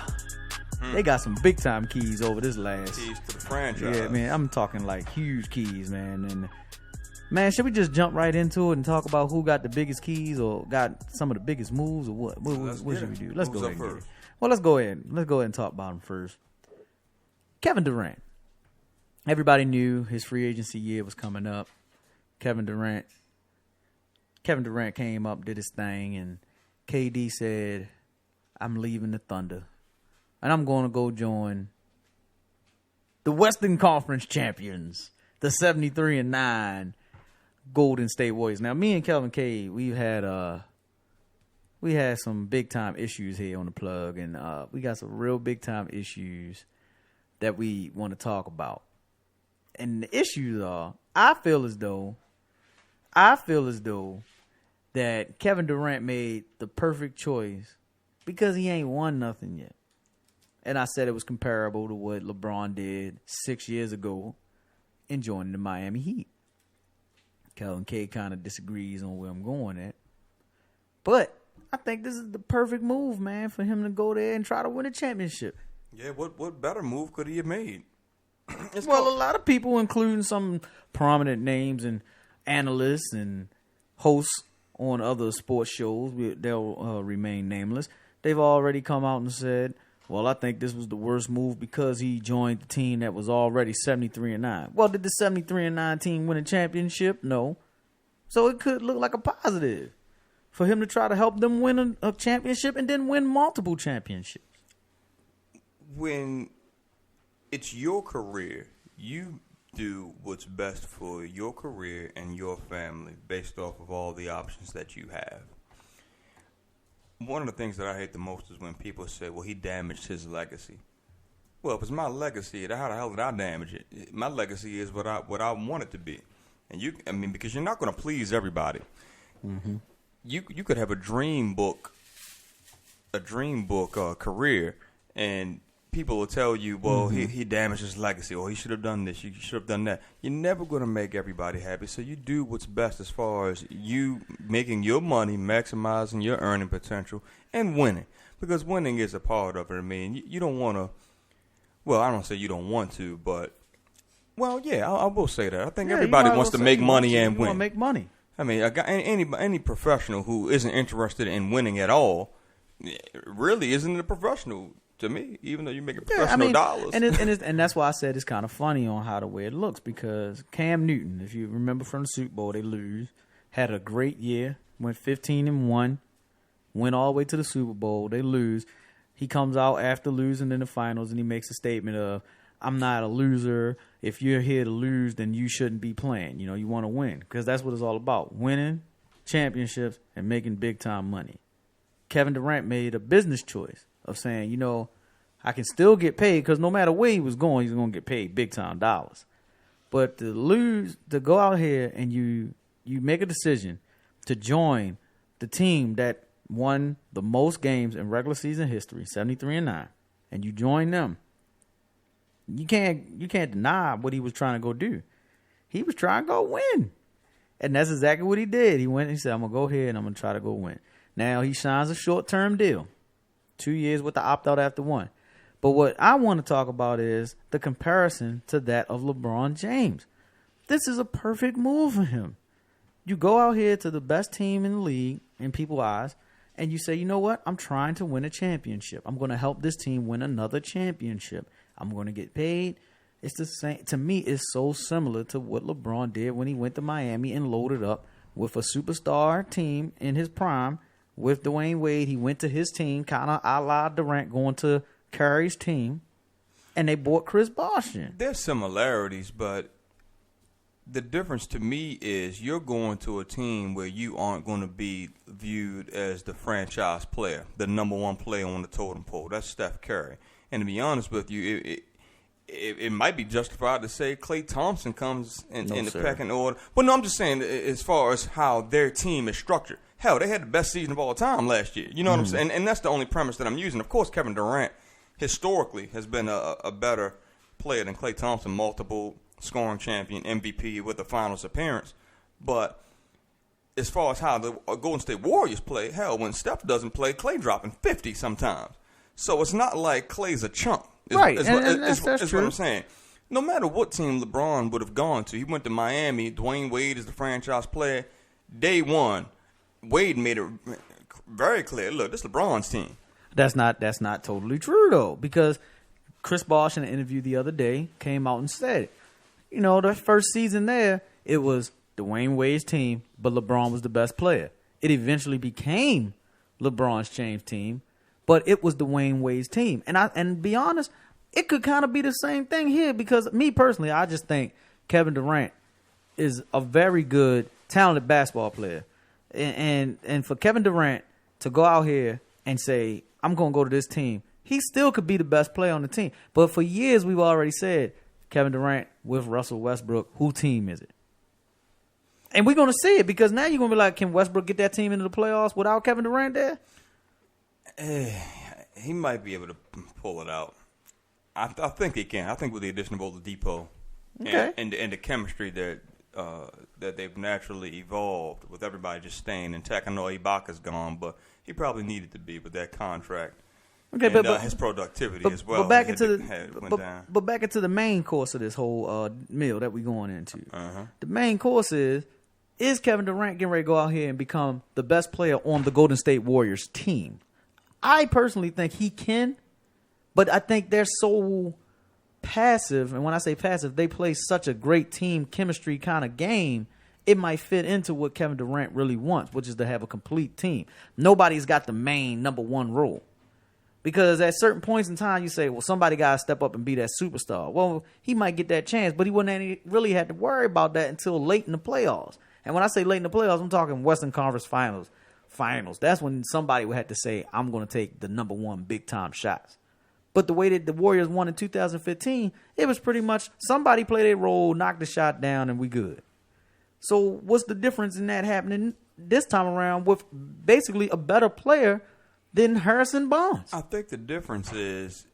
they got some big time keys over this last. Keys to the franchise. Yeah, man. I'm talking like huge keys, man. And man, should we just jump right into it and talk about who got the biggest keys or got some of the biggest moves or what? What should we do? Let's go ahead and get it. Well, let's go ahead. Let's go ahead and talk about him first. Kevin Durant. Everybody knew his free agency year was coming up. Kevin Durant came up, did his thing, and KD said, I'm leaving the Thunder. And I'm going to go join the Western Conference champions, the 73-9 Golden State Warriors. Now, me and Kelvin K, we had some big time issues here on the plug, and we got some real big time issues that we want to talk about. And the issues are, I feel as though I feel as though that Kevin Durant made the perfect choice because he ain't won nothing yet. And I said it was comparable to what LeBron did 6 years ago in joining the Miami Heat. Kevin K kind of disagrees on where I'm going at. But I think this is the perfect move, man, for him to go there and try to win a championship. Yeah, what better move could he have made? A lot of people, including some prominent names and analysts and hosts on other sports shows, they'll remain nameless. They've already come out and said, well, I think this was the worst move because he joined the team that was already 73-9. Well, did the 73-9 team win a championship? No. So it could look like a positive for him to try to help them win a championship and then win multiple championships. When it's your career, you do what's best for your career and your family based off of all the options that you have. One of the things that I hate the most is when people say, well, he damaged his legacy. Well, if it's my legacy, how the hell did I damage it? My legacy is what I want it to be. And because you're not going to please everybody. Mm-hmm. You could have a dream book career, and people will tell you, well, he damaged his legacy, or he should have done this, you should have done that. You're never going to make everybody happy, so you do what's best as far as you making your money, maximizing your earning potential, and winning. Because winning is a part of it. I mean, you don't want to, well, I don't say you don't want to, but, well, yeah, I will say that. I think everybody wants to make money and win. Want to make money. I mean, any professional who isn't interested in winning at all really isn't a professional to me, even though you make professional dollars. And that's why I said it's kind of funny on how the way it looks, because Cam Newton, if you remember from the Super Bowl, they lose, had a great year, went 15-1, went all the way to the Super Bowl, they lose. He comes out after losing in the finals and he makes a statement of, I'm not a loser. If you're here to lose, then you shouldn't be playing. You want to win, because that's what it's all about, winning championships and making big-time money. Kevin Durant made a business choice of saying, I can still get paid, because no matter where he was going, he's going to get paid big-time dollars. But to go out here and you make a decision to join the team that won the most games in regular season history, 73-9, and you join them, you can't deny what he was trying to go do. He was trying to go win. And that's exactly what he did. He went and he said, I'm going to go here and I'm going to try to go win. Now he signs a short-term deal. 2 years with the opt-out after one. But what I want to talk about is the comparison to that of LeBron James. This is a perfect move for him. You go out here to the best team in the league, in people's eyes, and you say, you know what? I'm trying to win a championship. I'm going to help this team win another championship. I'm going to get paid. It's the same. To me, it's so similar to what LeBron did when he went to Miami and loaded up with a superstar team in his prime. With Dwayne Wade, he went to his team, kind of a la Durant going to Curry's team, and they bought Chris Bosh in. There's similarities, but the difference to me is you're going to a team where you aren't going to be viewed as the franchise player, the number one player on the totem pole. That's Steph Curry. And to be honest with you, it might be justified to say Klay Thompson comes in the pecking order. But no, I'm just saying as far as how their team is structured. Hell, they had the best season of all time last year. You know what I'm saying? And that's the only premise that I'm using. Of course, Kevin Durant historically has been a better player than Klay Thompson, multiple scoring champion, MVP with a finals appearance. But as far as how the Golden State Warriors play, hell, when Steph doesn't play, Klay dropping 50 sometimes. So it's not like Klay's a chump. That's what I'm saying. No matter what team LeBron would have gone to, he went to Miami. Dwayne Wade is the franchise player. Day one, Wade made it very clear. Look, this is LeBron's team. That's not totally true though, because Chris Bosh in an interview the other day came out and said, the first season there, it was Dwayne Wade's team, but LeBron was the best player. It eventually became LeBron's James team, but it was Dwayne Wade's team. And to be honest, it could kind of be the same thing here, because me personally, I just think Kevin Durant is a very good, talented basketball player. And for Kevin Durant to go out here and say, I'm going to go to this team, he still could be the best player on the team. But for years, we've already said, Kevin Durant with Russell Westbrook, whose team is it? And we're going to see it because now you're going to be like, can Westbrook get that team into the playoffs without Kevin Durant there? He might be able to pull it out. I think he can. I think with the addition of Oladipo and the chemistry that they've naturally evolved with everybody just staying intact. I know Ibaka's gone, but he probably needed to be with that contract. Okay, and, but his productivity as well. But back into the main course of this whole meal that we're going into. The main course is Kevin Durant getting ready to go out here and become the best player on the Golden State Warriors team? I personally think he can, but I think they're so passive. And when I say passive, they play such a great team chemistry kind of game. It might fit into what Kevin Durant really wants, which is to have a complete team. Nobody's got the main number one role. Because at certain points in time, you say, well, somebody got to step up and be that superstar. Well, he might get that chance, but he wouldn't really have to worry about that until late in the playoffs. And when I say late in the playoffs, I'm talking Western Conference Finals. That's when somebody would have to say, I'm going to take the number one big-time shots. But the way that the Warriors won in 2015, it was pretty much somebody play their role, knock the shot down, and we good. So what's the difference in that happening this time around with basically a better player than Harrison Barnes? I think the difference is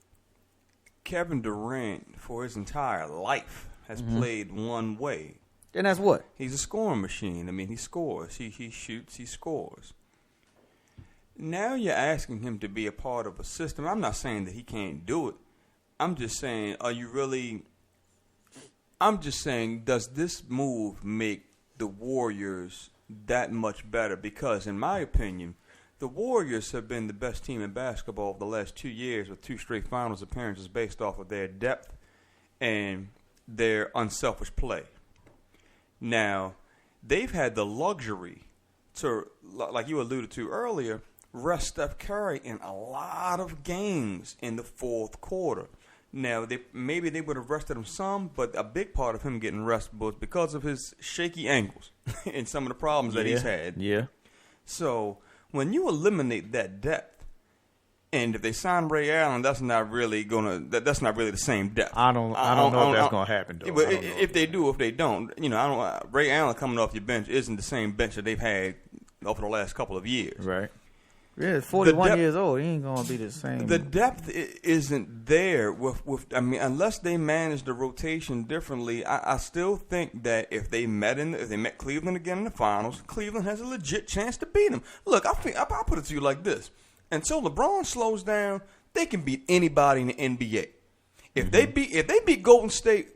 Kevin Durant, for his entire life, has played one way. And that's what? He's a scoring machine. I mean, he scores. He shoots. He scores. Now you're asking him to be a part of a system. I'm not saying that he can't do it. I'm just saying, does this move make the Warriors that much better? Because, in my opinion, the Warriors have been the best team in basketball over the last 2 years with 2 straight finals appearances based off of their depth and their unselfish play. Now, they've had the luxury to, like you alluded to earlier, rest Steph Curry in a lot of games in the fourth quarter. Now, maybe they would have rested him some, but a big part of him getting rested was because of his shaky ankles and some of the problems that he's had. Yeah. So, when you eliminate that depth, and if they sign Ray Allen, that's not really the same depth. I don't know if that's gonna happen though. But if they do, if they don't, Ray Allen coming off your bench isn't the same bench that they've had over the last couple of years. Right. Yeah, 41 years old. He ain't gonna be the same. The depth isn't there unless they manage the rotation differently. I still think that if they met Cleveland again in the finals, Cleveland has a legit chance to beat them. Look, I'll put it to you like this: until LeBron slows down, they can beat anybody in the NBA. If they beat Golden State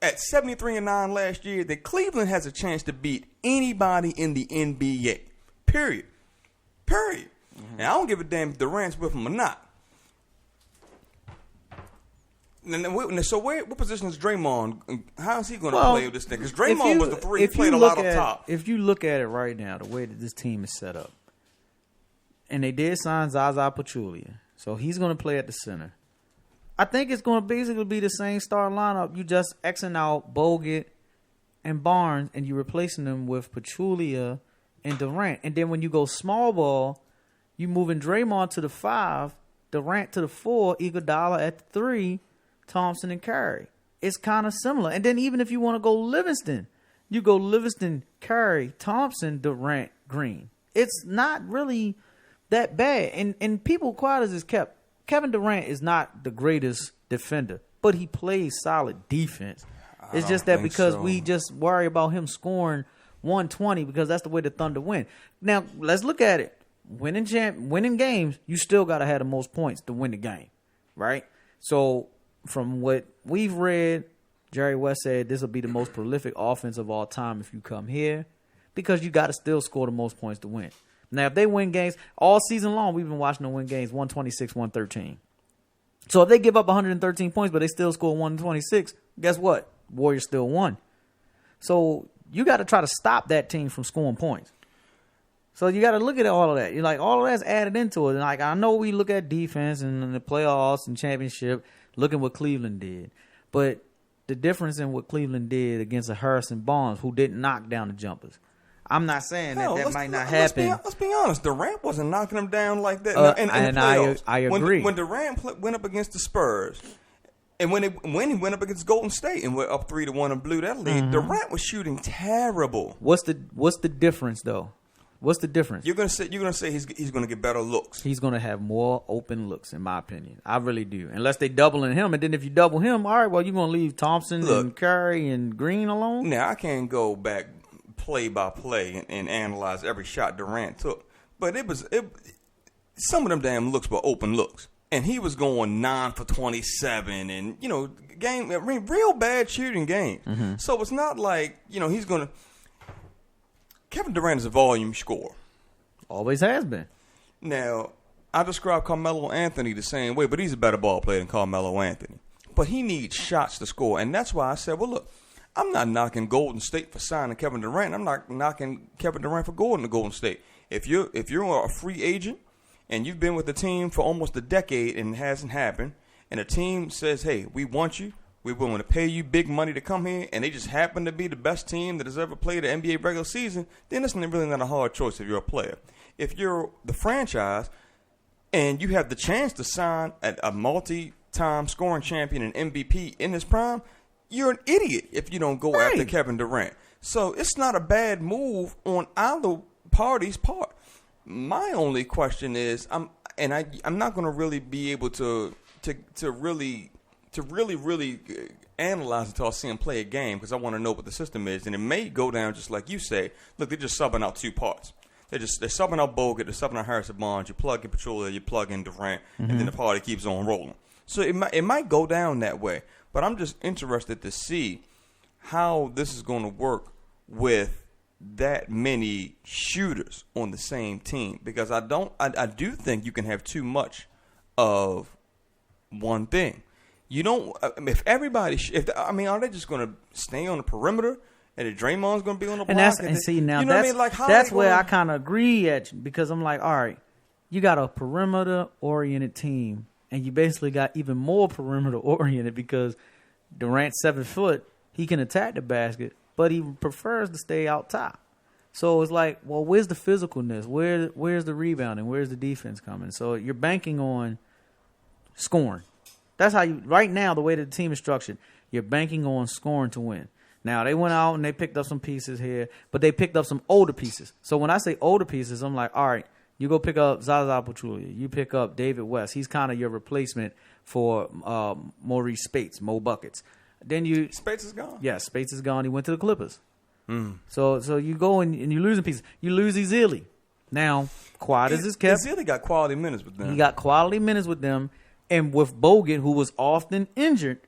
at 73-9 last year, then Cleveland has a chance to beat anybody in the NBA. Period. And I don't give a damn if Durant's with him or not. So what position is Draymond? How is he going to play with this thing? Because Draymond was the 3. He played a lot on top. If you look at it right now, the way that this team is set up, and they did sign Zaza Pachulia, so he's going to play at the center. I think it's going to basically be the same starting lineup. You just Xing out Bogut and Barnes, and you're replacing them with Pachulia and Durant. And then when you go small ball, you moving Draymond to the 5, Durant to the 4, Iguodala at the 3, Thompson and Curry. It's kind of similar. And then even if you want to go Livingston, you go Livingston, Curry, Thompson, Durant, Green. It's not really that bad. And people quiet as it's kept. Kevin Durant is not the greatest defender, but he plays solid defense. It's just that because we just worry about him scoring 120 because that's the way the Thunder win. Now, let's look at it. Winning games, you still got to have the most points to win the game, right? So from what we've read, Jerry West said this will be the most prolific offense of all time if you come here because you got to still score the most points to win. Now, if they win games all season long, we've been watching them win games 126, 113. So if they give up 113 points but they still score 126, guess what? Warriors still won. So you got to try to stop that team from scoring points. So you got to look at all of that. You're like, all of that's added into it. And like, I know we look at defense and the playoffs and championship, looking what Cleveland did. But the difference in what Cleveland did against a Harrison Barnes who didn't knock down the jumpers. I'm not saying that might not happen. Let's be honest. Durant wasn't knocking them down like that. In the playoffs. I agree. When Durant went up against the Spurs, And when he went up against Golden State and went up 3-1 and blew that lead, Durant was shooting terrible. What's the difference though? What's the difference? You're gonna say he's gonna get better looks. He's gonna have more open looks, in my opinion. I really do. Unless they doubling him, and then if you double him, all right, well, you're gonna leave Thompson and Curry and Green alone. Now I can't go back play by play and analyze every shot Durant took, but some of them damn looks were open looks. And he was going 9 for 27 and, real bad shooting games. Mm-hmm. So it's not like, he's going to. Kevin Durant is a volume scorer. Always has been. Now, I describe Carmelo Anthony the same way, but he's a better ball player than Carmelo Anthony. But he needs shots to score. And that's why I said, well, look, I'm not knocking Golden State for signing Kevin Durant. I'm not knocking Kevin Durant for going to Golden State. If you're a free agent, and you've been with the team for almost a decade and it hasn't happened, and a team says, hey, we want you, we're willing to pay you big money to come here, and they just happen to be the best team that has ever played an NBA regular season, then it's really not a hard choice if you're a player. If you're the franchise and you have the chance to sign a multi-time scoring champion and MVP in his prime, you're an idiot if you don't go after Kevin Durant. So it's not a bad move on either party's part. My only question is, I'm not going to really be able to really analyze until I see him play a game because I want to know what the system is, and it may go down just like you say. Look, they're just subbing out two parts. They're subbing out Bogut, they're subbing out Harrison Barnes. You plug in Petrula, you plug in Durant, and then the party keeps on rolling. So it might go down that way, but I'm just interested to see how this is going to work with that many shooters on the same team, because I do think you can have too much of one thing. You don't. If everybody, are they just going to stay on the perimeter and if Draymond's going to be on the block? That's where I kind of agree at you, because I'm like, all right, you got a perimeter oriented team, and you basically got even more perimeter oriented because Durant's 7 foot, he can attack the basket, but he prefers to stay out top. So it's like, well, where's the physicalness? Where's the rebounding? Where's the defense coming? So you're banking on scoring. That's how right now, the way that the team is structured, you're banking on scoring to win. Now, they went out and they picked up some pieces here, but they picked up some older pieces. So when I say older pieces, I'm like, all right, you go pick up Zaza Pachulia. You pick up David West. He's kind of your replacement for Maurice Spates, Mo Buckets. Then Spates is gone. Yeah, Spates is gone. He went to the Clippers. So you go and you're losing pieces. You lose Ezeli. Now, Quadas is kept. Ezeli got quality minutes with them. He got quality minutes with them. And with Bogut, who was often injured,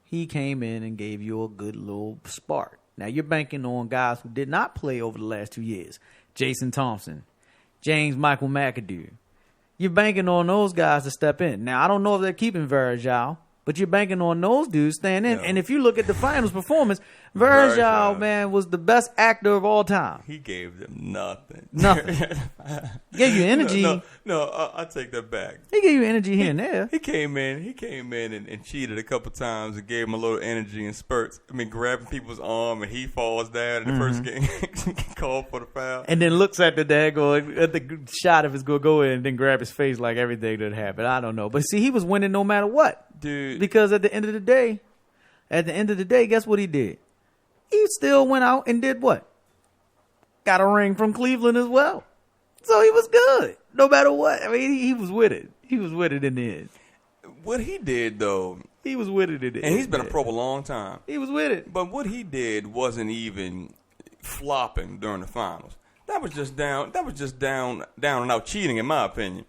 he came in and gave you a good little spark. Now, you're banking on guys who did not play over the last 2 years. Jason Thompson, James Michael McAdoo. You're banking on those guys to step in. Now, I don't know if they're keeping Varejao, but you're banking on those dudes staying in. No. And if you look at the finals performance, Varejao, man, was the best actor of all time. He gave them nothing. Gave you energy. No, I take that back. He gave you energy here and there. He came in and cheated a couple times and gave him a little energy in spurts. I mean, grabbing people's arm and he falls down in the first game, called for the foul. And then looks at the daggone, at the shot if it's going to go in, and then grab his face like everything that happened. I don't know. But see, he was winning no matter what. Dude. Because at the end of the day, guess what he did? He still went out and did what? Got a ring from Cleveland as well. So he was good, no matter what. I mean, he was with it. He was with it in the end. What he did, though. He was with it in the end. And he's been a pro a long time. He was with it. But what he did wasn't even flopping during the finals. That was just down and out cheating, in my opinion.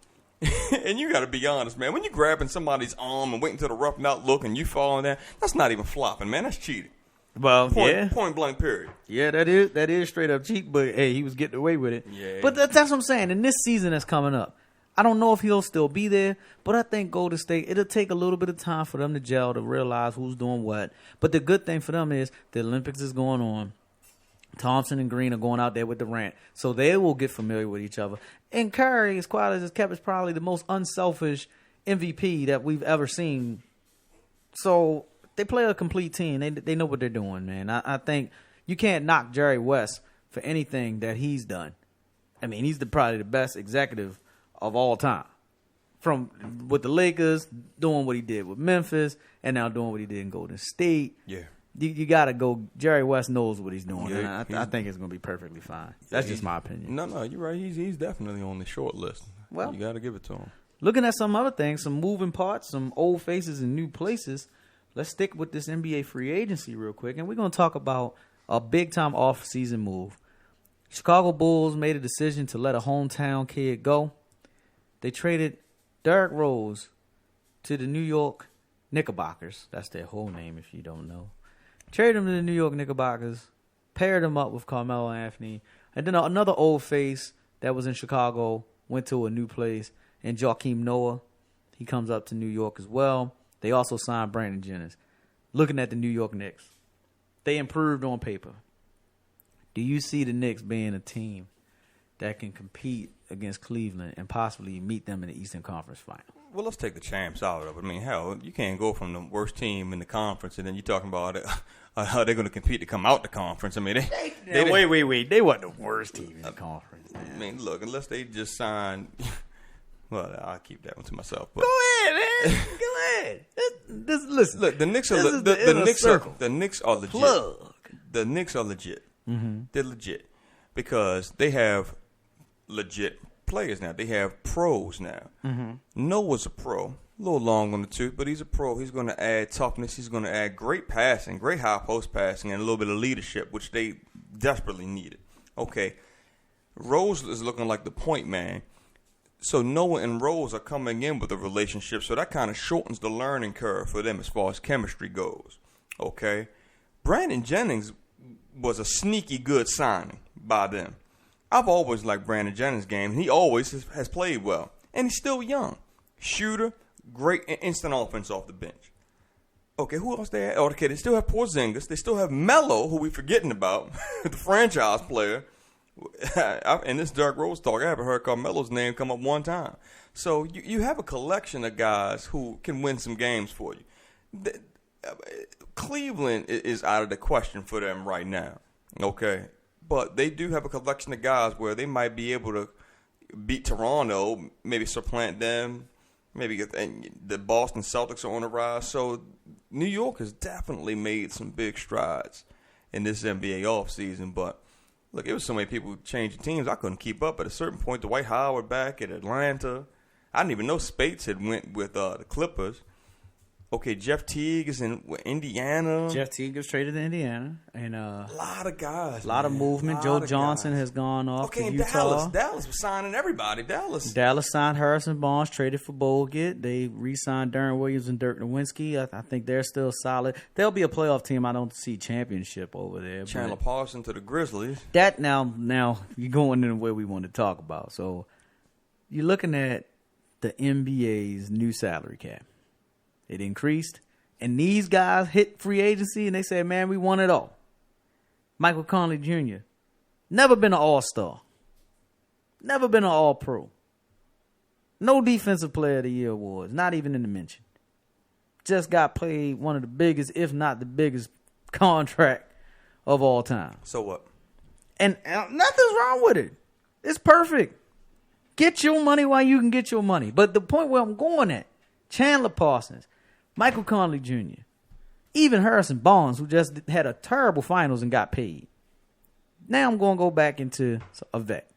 And you got to be honest, man. When you're grabbing somebody's arm and waiting till the rough and out look and you falling down, that's not even flopping, man. That's cheating. Well, point blank, period. Yeah, that is straight up cheat. But hey, he was getting away with it. Yeah. But that's what I'm saying. In this season that's coming up, I don't know if he'll still be there. But I think Golden State, it'll take a little bit of time for them to gel, to realize who's doing what. But the good thing for them is the Olympics is going on. Thompson and Green are going out there with Durant, so they will get familiar with each other. And Curry, as quiet as it's kept, is probably the most unselfish MVP that we've ever seen. So they play a complete team. They know what they're doing, man. I think you can't knock Jerry West for anything that he's done. I mean, he's probably the best executive of all time from with the Lakers, doing what he did with Memphis, and now doing what he did in Golden State. Yeah. You got to go. Jerry West knows what he's doing, Yeah, and I think it's going to be perfectly fine. That's just my opinion. No, you're right. He's definitely on the short list. Well, you got to give it to him. Looking at some other things, some moving parts, some old faces in new places, let's stick with this NBA free agency real quick, and we're going to talk about a big-time off-season move. Chicago Bulls made a decision to let a hometown kid go. They traded Derrick Rose to the New York Knickerbockers. That's their whole name if you don't know. Traded him to the New York Knickerbockers, paired him up with Carmelo Anthony, and then another old face that was in Chicago went to a new place, and Joakim Noah, he comes up to New York as well. They also signed Brandon Jennings. Looking at the New York Knicks, they improved on paper. Do you see the Knicks being a team that can compete against Cleveland and possibly meet them in the Eastern Conference Final? Well, let's take the champs out of it. I mean, hell, you can't go from the worst team in the conference and then you're talking about how they're going to compete to come out the conference. I mean, wait. They weren't the worst team in the conference. Man. I mean, look, unless they just signed. Well, I'll keep that one to myself. But. Go ahead, man. Go ahead. Listen. Look, the Knicks are the Knicks are legit. Plug. The Knicks are legit. Mm-hmm. They're legit because they have legit players now. They have pros now. Mm-hmm. Noah's a pro. A little long on the tooth, but he's a pro. He's going to add toughness. He's going to add great passing, great high post passing, and a little bit of leadership, which they desperately needed. Okay. Rose is looking like the point man. So Noah and Rose are coming in with a relationship, so that kind of shortens the learning curve for them as far as chemistry goes. Okay. Brandon Jennings was a sneaky good signing by them. I've always liked Brandon Jennings' game. He always has played well. And he's still young. Shooter, great instant offense off the bench. Okay, who else they have? Okay, they still have Porzingis. They still have Melo, who we're forgetting about, the franchise player. In this Derrick Rose talk, I haven't heard Carmelo's name come up one time. So you have a collection of guys who can win some games for you. Cleveland is out of the question for them right now. Okay. But they do have a collection of guys where they might be able to beat Toronto, maybe supplant them, maybe get the Boston Celtics are on the rise. So New York has definitely made some big strides in this NBA offseason. But look, it was so many people changing teams, I couldn't keep up. At a certain point, Dwight Howard back at Atlanta. I didn't even know Spates had went with the Clippers. Okay, Jeff Teague is in Indiana. Jeff Teague was traded to Indiana. And a lot of guys. A lot of movement. Joe Johnson has gone off to Utah. Dallas was signing everybody. Dallas signed Harrison Barnes, traded for Bogut. They re-signed Darren Williams and Dirk Nowitzki. I think they're still solid. They'll be a playoff team. I don't see championship over there. Chandler Parsons to the Grizzlies. That now you're going into where we want to talk about. So you're looking at the NBA's new salary cap. It increased, and these guys hit free agency, and they said, man, we want it all. Michael Conley Jr., never been an all-star. Never been an all-pro. No Defensive Player of the Year awards, not even in the mention. Just got paid one of the biggest, if not the biggest, contract of all time. So what? And nothing's wrong with it. It's perfect. Get your money while you can get your money. But the point where I'm going at, Chandler Parsons, Michael Conley Jr., even Harrison Barnes, who just had a terrible finals and got paid. Now I'm going to go back into a vet.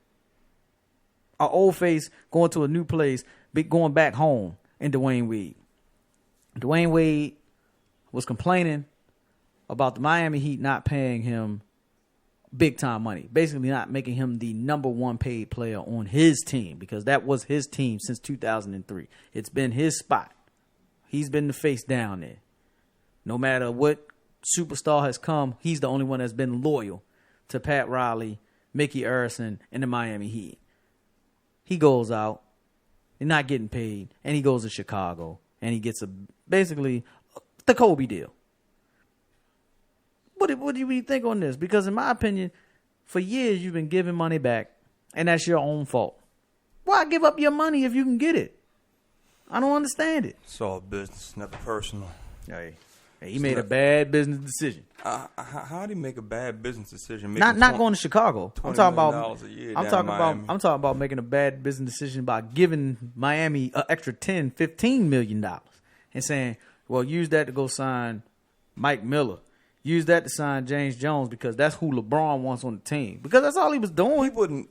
Our old face going to a new place, going back home in Dwayne Wade. Dwayne Wade was complaining about the Miami Heat not paying him big-time money, basically not making him the number one paid player on his team, because that was his team since 2003. It's been his spot. He's been the face down there. No matter what superstar has come, he's the only one that's been loyal to Pat Riley, Mickey Arison, and the Miami Heat. He goes out, and not getting paid, and he goes to Chicago, and he gets basically the Kobe deal. What do you think on this? Because in my opinion, for years you've been giving money back, and that's your own fault. Why give up your money if you can get it? I don't understand it. It's all business, never personal. Hey. He made a bad business decision. How did he make a bad business decision? Not going to Chicago. I'm talking about. A year I'm talking about making a bad business decision by giving Miami an extra $10, $15 million and saying, "Well, use that to go sign Mike Miller. Use that to sign James Jones because that's who LeBron wants on the team." Because that's all he was doing. He wouldn't.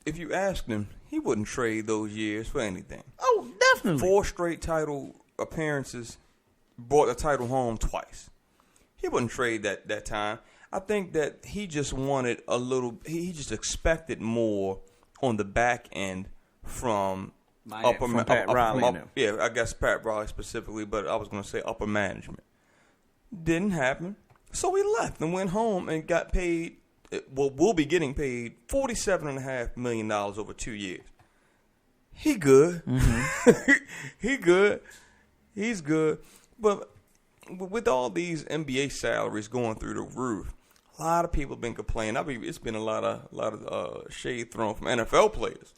If you asked him, he wouldn't trade those years for anything. Oh, definitely. 4 straight title appearances, brought the title home twice. He wouldn't trade that time. I think that he just wanted a little. He just expected more on the back end from Pat Riley. Yeah, I guess Pat Riley specifically, but I was going to say upper management. Didn't happen. So he left and went home and got paid. Well, we'll be getting paid $47.5 million over 2 years. He good. Mm-hmm. He good. He's good. But with all these NBA salaries going through the roof, a lot of people have been complaining. It's been a lot of shade thrown from NFL players.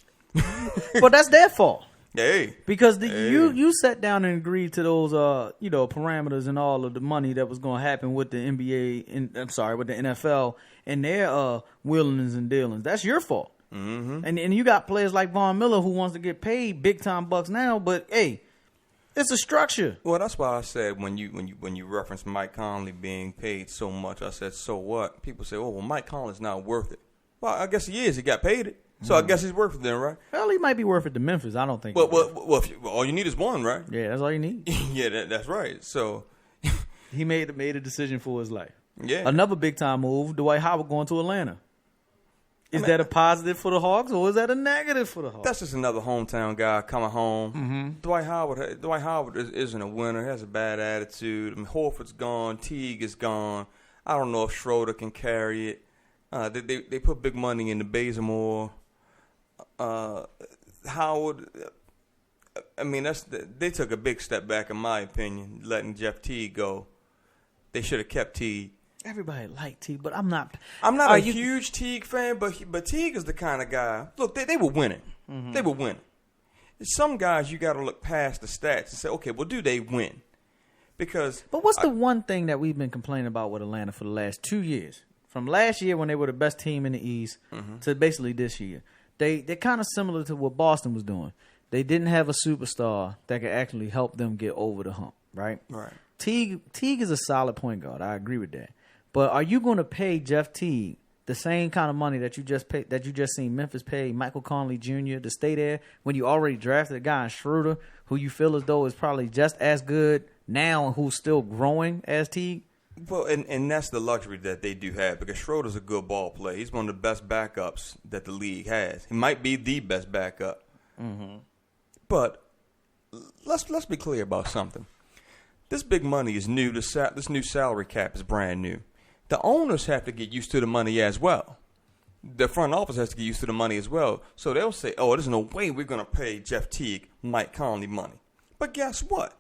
But that's their fault. Hey, because you sat down and agreed to those parameters and all of the money that was going to happen with the NBA. With the NFL and their willings and dealings. That's your fault. Mm-hmm. And you got players like Von Miller who wants to get paid big time bucks now, but hey, it's a structure. Well, that's why I said when you reference Mike Conley being paid so much, I said, so what? People say, oh well, Mike Conley's not worth it. Well, I guess he is. He got paid it. So I guess he's worth it then, right? Well, he might be worth it to Memphis. I don't think. Well, all you need is one, right? Yeah, that's all you need. Yeah, that's right. So he made a decision for his life. Yeah. Another big time move: Dwight Howard going to Atlanta. Is that a positive for the Hawks or is that a negative for the Hawks? That's just another hometown guy coming home. Mm-hmm. Dwight Howard isn't a winner. He has a bad attitude. I mean, Horford's gone. Teague is gone. I don't know if Schroeder can carry it. They put big money into Bazemore. Howard, I mean, they took a big step back in my opinion, letting Jeff Teague go. They should have kept Teague. Everybody liked Teague, but I'm not. I'm not a huge Teague fan, but Teague is the kind of guy. Look, they were winning. Mm-hmm. They were winning. Some guys you got to look past the stats and say, okay, well, do they win? But what's the one thing that we've been complaining about with Atlanta for the last 2 years? From last year when they were the best team in the East to basically this year. They're kind of similar to what Boston was doing. They didn't have a superstar that could actually help them get over the hump, right? Right. Teague is a solid point guard. I agree with that. But are you going to pay Jeff Teague the same kind of money that you just seen Memphis pay Michael Conley Jr. to stay there when you already drafted a guy in Schroeder who you feel as though is probably just as good now and who's still growing as Teague? Well, and that's the luxury that they do have because Schroeder's a good ball player. He's one of the best backups that the league has. He might be the best backup. Mm-hmm. But let's be clear about something. This big money is new. This new salary cap is brand new. The owners have to get used to the money as well. The front office has to get used to the money as well. So they'll say, oh, there's no way we're going to pay Jeff Teague, Mike Conley money. But guess what?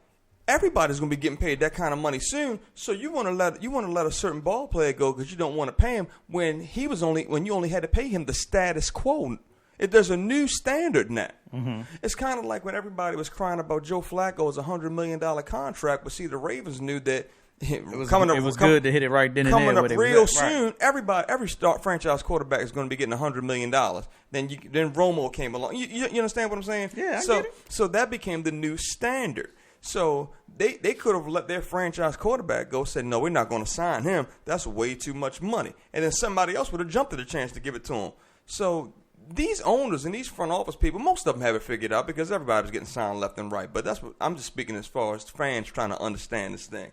Everybody's going to be getting paid that kind of money soon. So you want to let a certain ball player go because you don't want to pay him when you only had to pay him the status quo. There's a new standard now. Mm-hmm. It's kind of like when everybody was crying about Joe Flacco's $100 million contract, but see, the Ravens knew that it was good to hit it right then and there. Coming up real soon, right. every franchise quarterback is going to be getting $100 million. Then Romo came along. You understand what I'm saying? Yeah, I get it. So that became the new standard. So they could have let their franchise quarterback go, said, no, we're not going to sign him. That's way too much money. And then somebody else would have jumped at the chance to give it to him. So these owners and these front office people, most of them have it figured out because everybody's getting signed left and right. But that's what I'm just speaking as far as fans trying to understand this thing.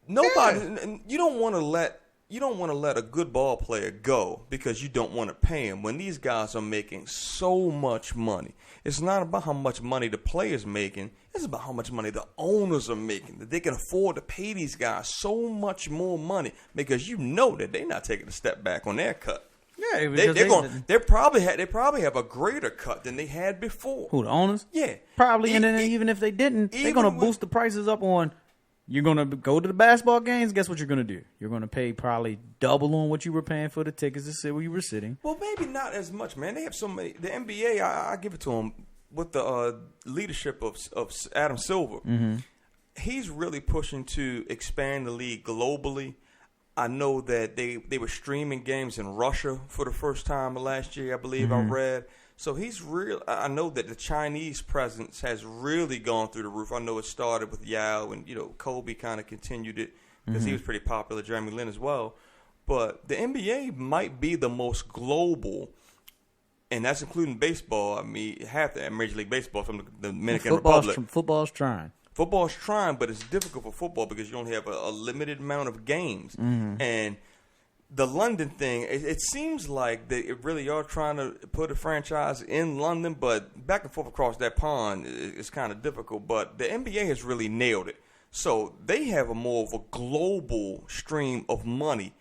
Nobody, you don't want to let a good ball player go because you don't want to pay him when these guys are making so much money. It's not about how much money the player's making. It's about how much money the owners are making. That they can afford to pay these guys so much more money because you know that they're not taking a step back on their cut. Yeah, they probably have a greater cut than they had before. Who, the owners? Yeah, probably. And then even if they didn't, they're gonna boost the prices up on. You're going to go to the basketball games. Guess what you're going to do? You're going to pay probably double on what you were paying for the tickets to sit where you were sitting. Well, maybe not as much, man. They have so many. The NBA, I give it to them with the leadership of Adam Silver. Mm-hmm. he's really pushing to expand the league globally. I know that they were streaming games in Russia for the first time last year, I believe I read. So he's real. I know that the Chinese presence has really gone through the roof. I know it started with Yao, and Kobe kind of continued it because he was pretty popular. Jeremy Lin as well. But the NBA might be the most global, and that's including baseball. I mean, half the Major League Baseball from the Dominican Republic. Football's trying. Football's trying, but it's difficult for football because you only have a limited amount of games. And the London thing, it seems like they really are trying to put a franchise in London, but back and forth across that pond is kind of difficult. But the NBA has really nailed it. So they have a more of a global stream of money.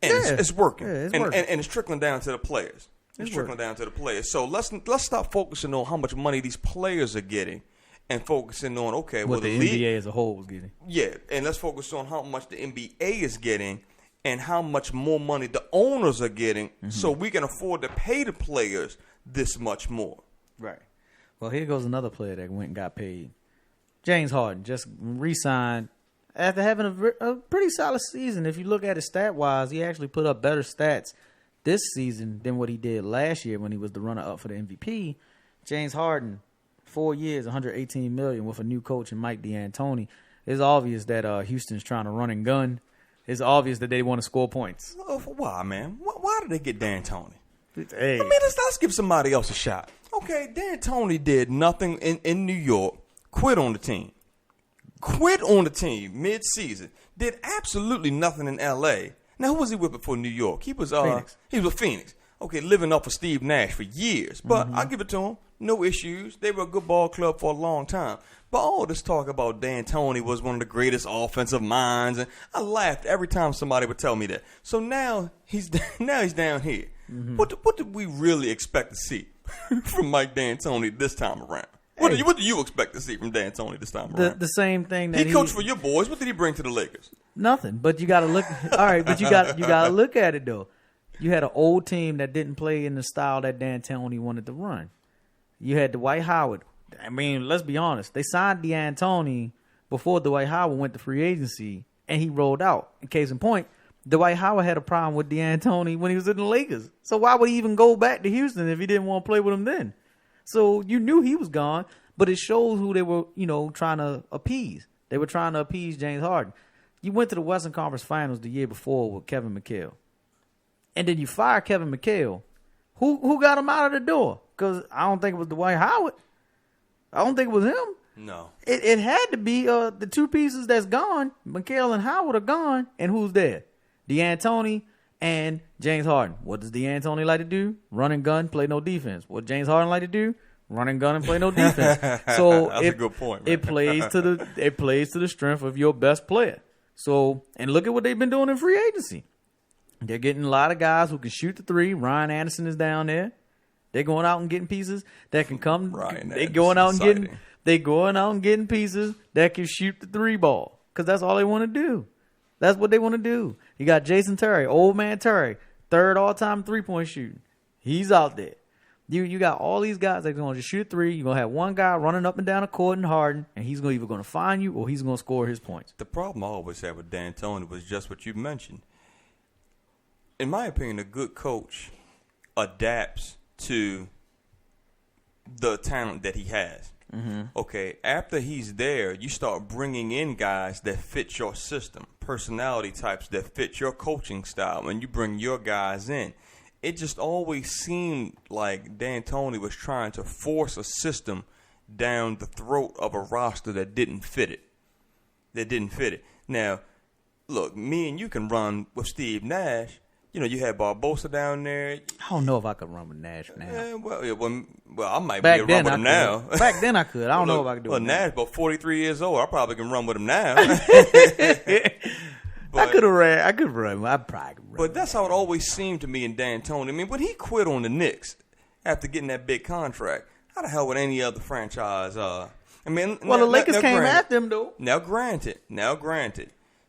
And it's working. Yeah, it's and, working. And it's trickling down to the players. It's trickling down to the players. So let's stop focusing on how much money these players are getting and focusing on, okay, What the league, NBA as a whole was getting. yeah, and let's focus on how much the NBA is getting and how much more money the owners are getting so we can afford to pay the players this much more. Right. Well, here goes another player that went and got paid. James Harden just re-signed after having a pretty solid season. If you look at it stat-wise, he actually put up better stats this season than what he did last year when he was the runner-up for the MVP. James Harden, 4 years, $118 million with a new coach and Mike D'Antoni. It's obvious that Houston's trying to run and gun. It's obvious that they want to score points. Oh, why, man? Why did they get D'Antoni? Hey. I mean, let's give somebody else a shot. Okay, D'Antoni did nothing in New York, quit on the team mid-season, did absolutely nothing in L.A. Now, who was he with before New York? He was Phoenix. He was with Phoenix. Okay, living off of Steve Nash for years. But I'll give it to him. No issues. They were a good ball club for a long time. But all this talk about D'Antoni was one of the greatest offensive minds, and I laughed every time somebody would tell me that. So now he's down here. What did we really expect to see from Mike D'Antoni this time around? What do you expect to see from D'Antoni this time around? The same thing that he coached for your boys. What did he bring to the Lakers? Nothing. But you got to look. All right, but you got to look at it though. You had an old team that didn't play in the style that D'Antoni wanted to run. You had Dwight Howard. I mean, let's be honest. They signed D'Antoni before Dwight Howard went to free agency, and he rolled out. In case in point, Dwight Howard had a problem with D'Antoni when he was in the Lakers. So why would he even go back to Houston if he didn't want to play with him then? So you knew he was gone, but it shows who they were, trying to appease. They were trying to appease James Harden. You went to the Western Conference Finals the year before with Kevin McHale. And then you fire Kevin McHale. Who got him out of the door? Because I don't think it was Dwight Howard. I don't think it was him. No. It had to be the two pieces that's gone. McHale and Howard are gone. And who's there? D'Antoni and James Harden. What does D'Antoni like to do? Run and gun, play no defense. What James Harden like to do? Run and gun and play no defense. So that's a good point, man. It plays to the strength of your best player. So, and look at what they've been doing in free agency. They're getting a lot of guys who can shoot the three. Ryan Anderson is down there. They're going out and getting pieces that can come. They're going out and getting pieces that can shoot the three ball because that's all they want to do. That's what they want to do. You got Jason Terry, old man Terry, third all-time three-point shooting. He's out there. You got all these guys that are going to just shoot three. You're going to have one guy running up and down the court and Harden, and he's either going to find you or he's going to score his points. The problem I always had with D'Antoni was just what you mentioned. In my opinion, a good coach adapts to the talent that he has. Okay, after he's there, you start bringing in guys that fit your system, personality types that fit your coaching style, and you bring your guys in. It just always seemed like D'Antoni was trying to force a system down the throat of a roster that didn't fit it. Now, look, me and you can run with Steve Nash. You had Barbosa down there. I don't know if I could run with Nash now. Well, I might Back be able to run with then him now. Back then I could. I don't know if I could do it now. Nash about 43 years old. I probably can run with him now. I could run. I probably could run. But that's how it always seemed to me in D'Antoni. I mean, when he quit on the Knicks after getting that big contract, how the hell would any other franchise? The Lakers came after him though. Now, granted.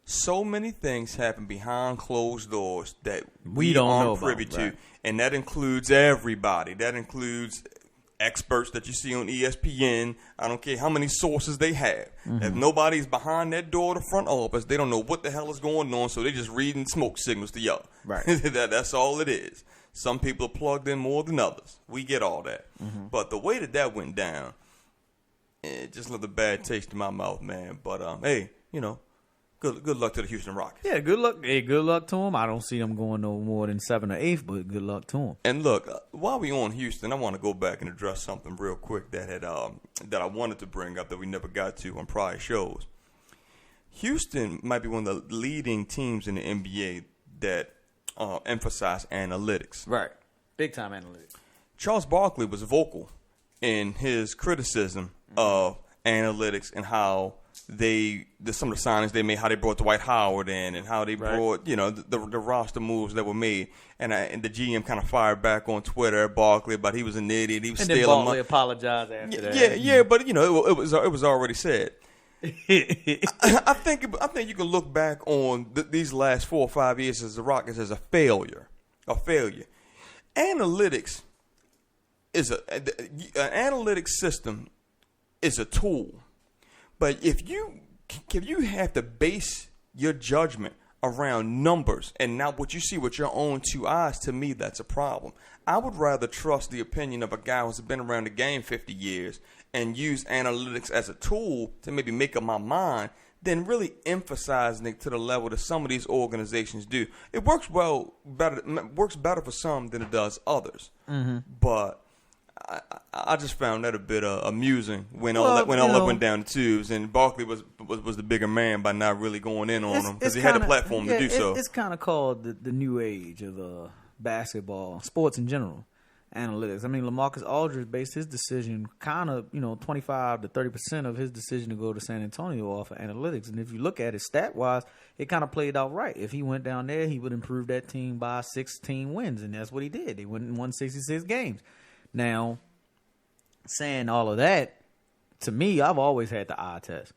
So many things happen behind closed doors that we don't know privy about, to, right. And that includes everybody. That includes experts that you see on ESPN. I don't care how many sources they have. If nobody's behind that door of the front office, they don't know what the hell is going on, so they just reading smoke signals to y'all. Right. That's all it is. Some people are plugged in more than others. We get all that. But the way that went down, it just left a bad taste in my mouth, man. But, hey, good luck to the Houston Rockets. Yeah, good luck. Hey, good luck to them. I don't see them going no more than 7 or 8, but good luck to them. And look, while we on Houston, I want to go back and address something real quick that I wanted to bring up that we never got to on prior shows. Houston might be one of the leading teams in the NBA that emphasize analytics. Right. Big time analytics. Charles Barkley was vocal in his criticism of analytics and how some of the signings they made, how they brought Dwight Howard in, and how they brought the roster moves that were made, and the GM kind of fired back on Twitter at Barkley about he was an idiot, he was and stealing then Barkley money. apologized after that. Yeah, but it was already said. I think you can look back on these last 4 or 5 years as the Rockets as a failure. Analytics is an analytics system is a tool. But if you have to base your judgment around numbers and not what you see with your own 2 eyes, to me, that's a problem. I would rather trust the opinion of a guy who's been around the game 50 years and use analytics as a tool to maybe make up my mind than really emphasizing it to the level that some of these organizations do. It works better for some than it does others. But I just found that a bit amusing when all that went down the tubes, and Barkley was the bigger man by not really going in on him because he had a platform to do so. It's kind of called the new age of basketball, sports in general, analytics. I mean, LaMarcus Aldridge based his decision 25 to 30% of his decision to go to San Antonio off of analytics. And if you look at it stat-wise, it kind of played out right. If he went down there, he would improve that team by 16 wins, and that's what he did. They won 66 games. Now, saying all of that, to me, I've always had the eye test.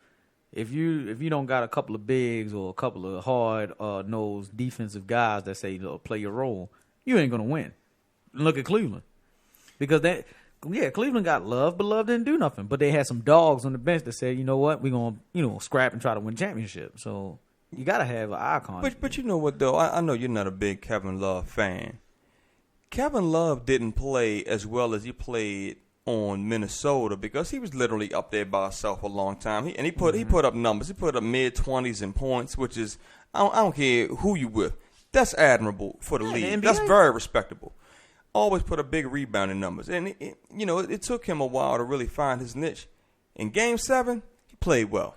If you don't got a couple of bigs or a couple of hard-nosed defensive guys that say play your role, you ain't gonna win. Look at Cleveland, because Cleveland got love, but love didn't do nothing. But they had some dogs on the bench that said, you know what, we're gonna scrap and try to win championship. So you gotta have an icon. But you know what though, I know you're not a big Kevin Love fan. Kevin Love didn't play as well as he played on Minnesota because he was literally up there by himself a long time. He put up numbers. He put up mid-20s in points, which is I don't care who you with. That's admirable for the league. That's very respectable. Always put up big rebounding numbers, and it took him a while to really find his niche. In Game 7, he played well.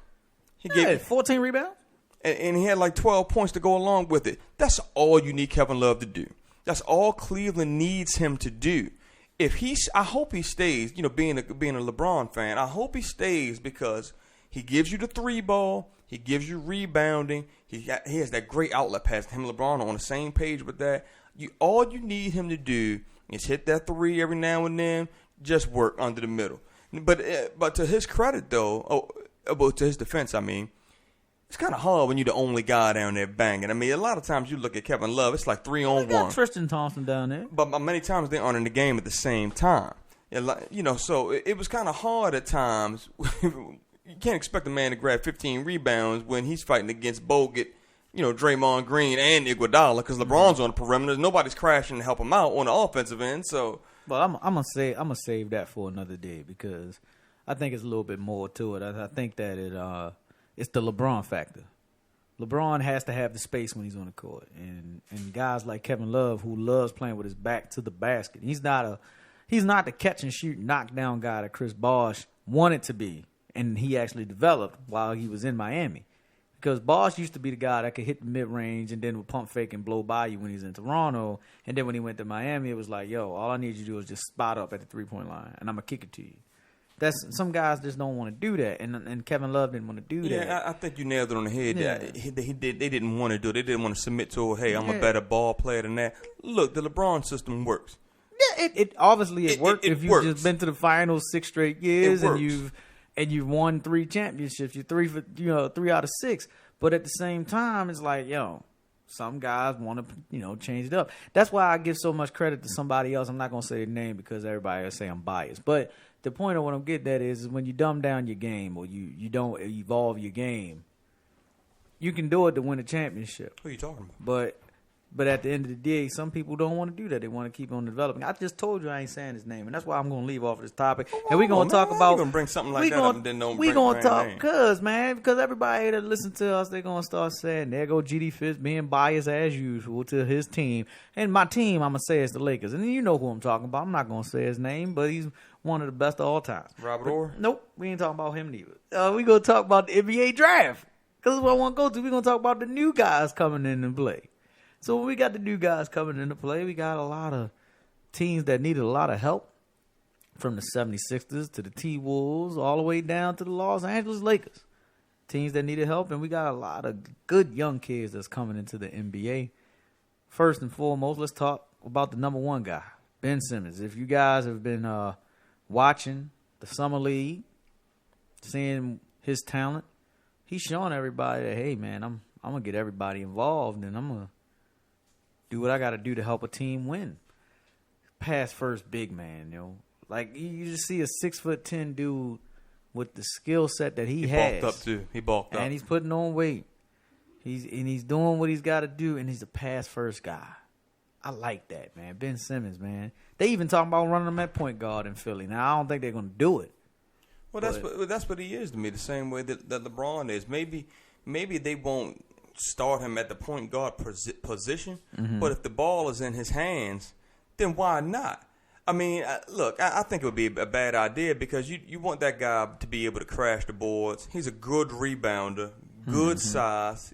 He gave 14 rebounds, and he had like 12 points to go along with it. That's all you need Kevin Love to do. That's all Cleveland needs him to do. I hope he stays. Being a LeBron fan, I hope he stays because he gives you the 3 ball. He gives you rebounding. He has that great outlet pass. Him and LeBron are on the same page with that. All you need him to do is hit that 3 every now and then. Just work under the middle. But to his credit, though, to his defense, I mean, it's kind of hard when you're the only guy down there banging. I mean, a lot of times you look at Kevin Love, it's like 3-on-1. Tristan Thompson down there. But many times they aren't in the game at the same time. So it was kind of hard at times. You can't expect a man to grab 15 rebounds when he's fighting against Bogut, Draymond Green, and Iguodala because LeBron's on the perimeter. Nobody's crashing to help him out on the offensive end. So, well, I'm gonna save that for another day because I think it's a little bit more to it. I think that it's the LeBron factor. LeBron has to have the space when he's on the court, and guys like Kevin Love, who loves playing with his back to the basket, he's not the catch and shoot knockdown guy that Chris Bosh wanted to be, and he actually developed while he was in Miami. Because Bosh used to be the guy that could hit the mid-range and then would pump fake and blow by you when he's in Toronto. And then when he went to Miami, it was like, yo, all I need you to do is just spot up at the three-point line, and I'm going to kick it to you. Some guys just don't want to do that, and Kevin Love didn't want to do that. Yeah, I think you nailed it on the head. Yeah. They didn't want to do it. They didn't want to submit to, hey, I'm a better ball player than that. Look, the LeBron system works. Yeah, it obviously worked. If you've just been to the finals 6 straight years and you've won 3 championships, you're 3 out of 6. But at the same time, it's like, yo, some guys want to, change it up. That's why I give so much credit to somebody else. I'm not going to say their name because everybody will say I'm biased. But the point of what I'm getting at is when you dumb down your game or you don't evolve your game, you can do it to win a championship. Who are you talking about? But at the end of the day, some people don't want to do that. They want to keep on developing. I just told you I ain't saying his name, and that's why I'm going to leave off this topic. And we're going to talk about. You're going to bring something like that up and then don't bring We're going to talk, name. because everybody that listen to us, they're going to start saying, there go GD Fitz being biased as usual to his team. And my team, I'm going to say, is the Lakers. And you know who I'm talking about. I'm not going to say his name, but he's one of the best of all time. Robert Orr? Nope, we ain't talking about him neither. We're going to talk about the NBA draft. Because that's what I want to go to. We're going to talk about the new guys coming in and play. So when we got the new guys coming into play, we got a lot of teams that needed a lot of help, from the 76ers to the T-Wolves all the way down to the Los Angeles Lakers. Teams that needed help, and we got a lot of good young kids that's coming into the NBA. First and foremost, let's talk about the number one guy, Ben Simmons. If you guys have been watching the Summer League, seeing his talent, he's showing everybody that, hey, man, I'm going to get everybody involved, and I'm going to do what I got to do to help a team win. Pass first big man, Like, you just see a 6'10" dude with the skill set that he has. He bulked up, too. He bulked up. And he's putting on weight. He's doing what he's got to do, and he's a pass first guy. I like that, man. Ben Simmons, man. They even talking about running him at point guard in Philly. Now, I don't think they're going to do it. Well, that's what he is to me, the same way that LeBron is. Maybe they won't start him at the point guard position, but if the ball is in his hands, then why not? I mean, look, I think it would be a bad idea because you want that guy to be able to crash the boards. He's a good rebounder, good size,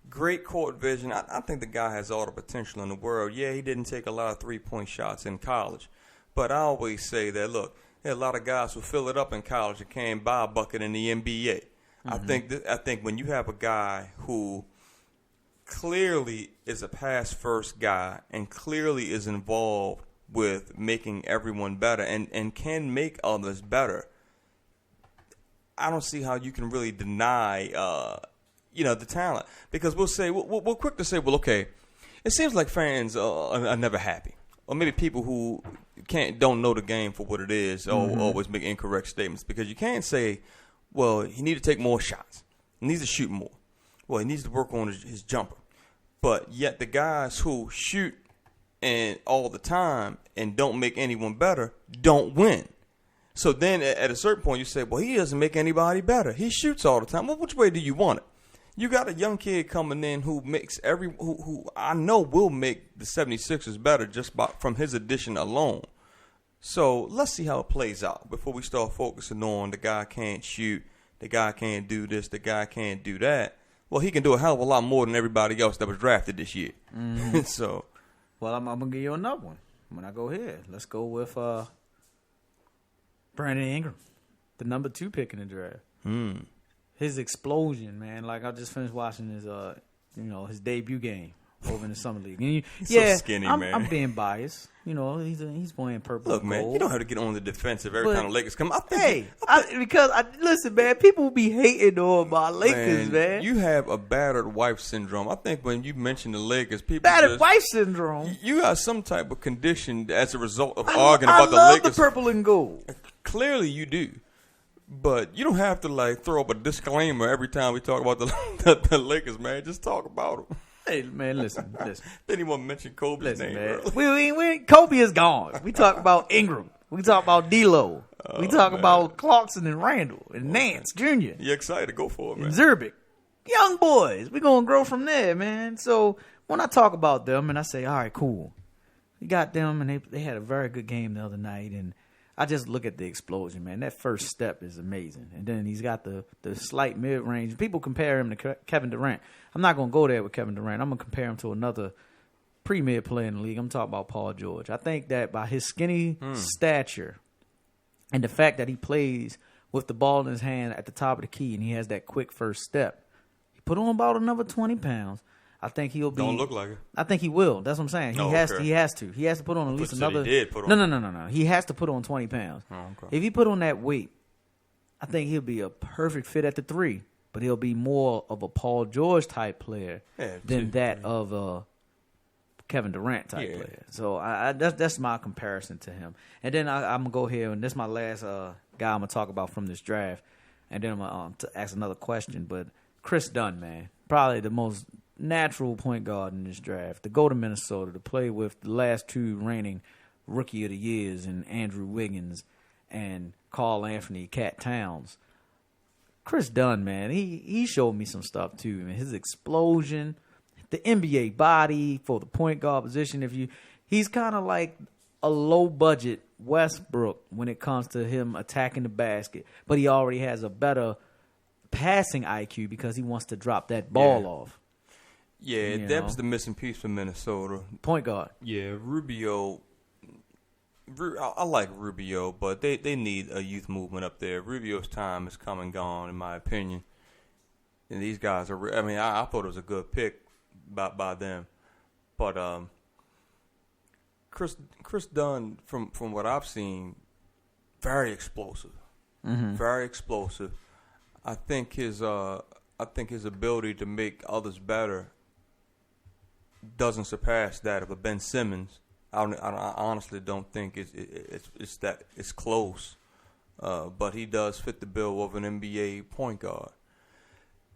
great court vision. I think the guy has all the potential in the world. Yeah, he didn't take a lot of three-point shots in college, but I always say that, look, there are a lot of guys who fill it up in college and can't buy a bucket in the NBA. I think when you have a guy who clearly is a pass-first guy and clearly is involved with making everyone better and can make others better, I don't see how you can really deny, the talent. Because we're quick to say, well, okay, it seems like fans are never happy. Or maybe people who don't know the game for what it is always make incorrect statements. Because you can't say, well, he needs to take more shots. He needs to shoot more. Well, he needs to work on his jumper. But yet the guys who shoot and all the time and don't make anyone better don't win. So then at a certain point you say, well, he doesn't make anybody better. He shoots all the time. Well, which way do you want it? You got a young kid coming in who makes who I know will make the 76ers better just from his addition alone. So let's see how it plays out before we start focusing on the guy can't shoot, the guy can't do this, the guy can't do that. Well, he can do a hell of a lot more than everybody else that was drafted this year. So, well, I'm going to give you another one. When I go here, let's go with Brandon Ingram, the number 2 pick in the draft. His explosion, man. Like, I just finished watching his debut game over in the Summer League. And so skinny, man. I'm being biased. He's wearing purple. Look, and man, gold. you don't have to get on the defensive every time the Lakers come. Listen, man, people be hating on my Lakers, man. You have a battered wife syndrome. I think when you mention the Lakers, people battered wife syndrome. You got some type of condition as a result of arguing about the Lakers. I love the purple and gold. Clearly, you do. But you don't have to throw up a disclaimer every time we talk about the Lakers, man. Just talk about them. Hey, man, listen. Didn't even mention Kobe's name. Man. Kobe is gone. We talk about Ingram. We talk about D'Lo. We talk about Clarkson and Randall and Nance Jr. You excited? Go for it, man. And Zerbic. Young boys. We're going to grow from there, man. So when I talk about them and I say, all right, cool. We got them, and they had a very good game the other night, and I just look at the explosion, man. That first step is amazing. And then he's got the slight mid-range. People compare him to Kevin Durant. I'm not going to go there with Kevin Durant. I'm going to compare him to another premier player in the league. I'm talking about Paul George. I think that by his skinny stature and the fact that he plays with the ball in his hand at the top of the key and he has that quick first step, he put on about another 20 pounds. I think he'll be. Don't look like it. I think he will. That's what I'm saying. He has to. He has to put on at least another. He did put on. No. He has to put on 20 pounds. Oh, okay. If he put on that weight, I think he'll be a perfect fit at the 3 but he'll be more of a Paul George type player than that of a Kevin Durant type player. So that's my comparison to him. And then I'm gonna go here, and this is my last guy I'm gonna talk about from this draft. And then I'm gonna ask another question. But Chris Dunn, man, probably the most natural point guard in this draft to go to Minnesota to play with the last two reigning Rookie of the Years in Andrew Wiggins and Karl Anthony Cat Towns. Chris Dunn, man, he showed me some stuff too. Man. His explosion, the NBA body for the point guard position. He's kind of like a low budget Westbrook when it comes to him attacking the basket, but he already has a better passing IQ because he wants to drop that ball off. Yeah, that was the missing piece for Minnesota. Point guard. Yeah, Rubio. I like Rubio, but they need a youth movement up there. Rubio's time is come and gone, in my opinion. And these guys are. I mean, I thought it was a good pick by them, but Chris Dunn, from what I've seen, very explosive, very explosive. I think his ability to make others better doesn't surpass that of a Ben Simmons. I honestly don't think it's close, but he does fit the bill of an NBA point guard.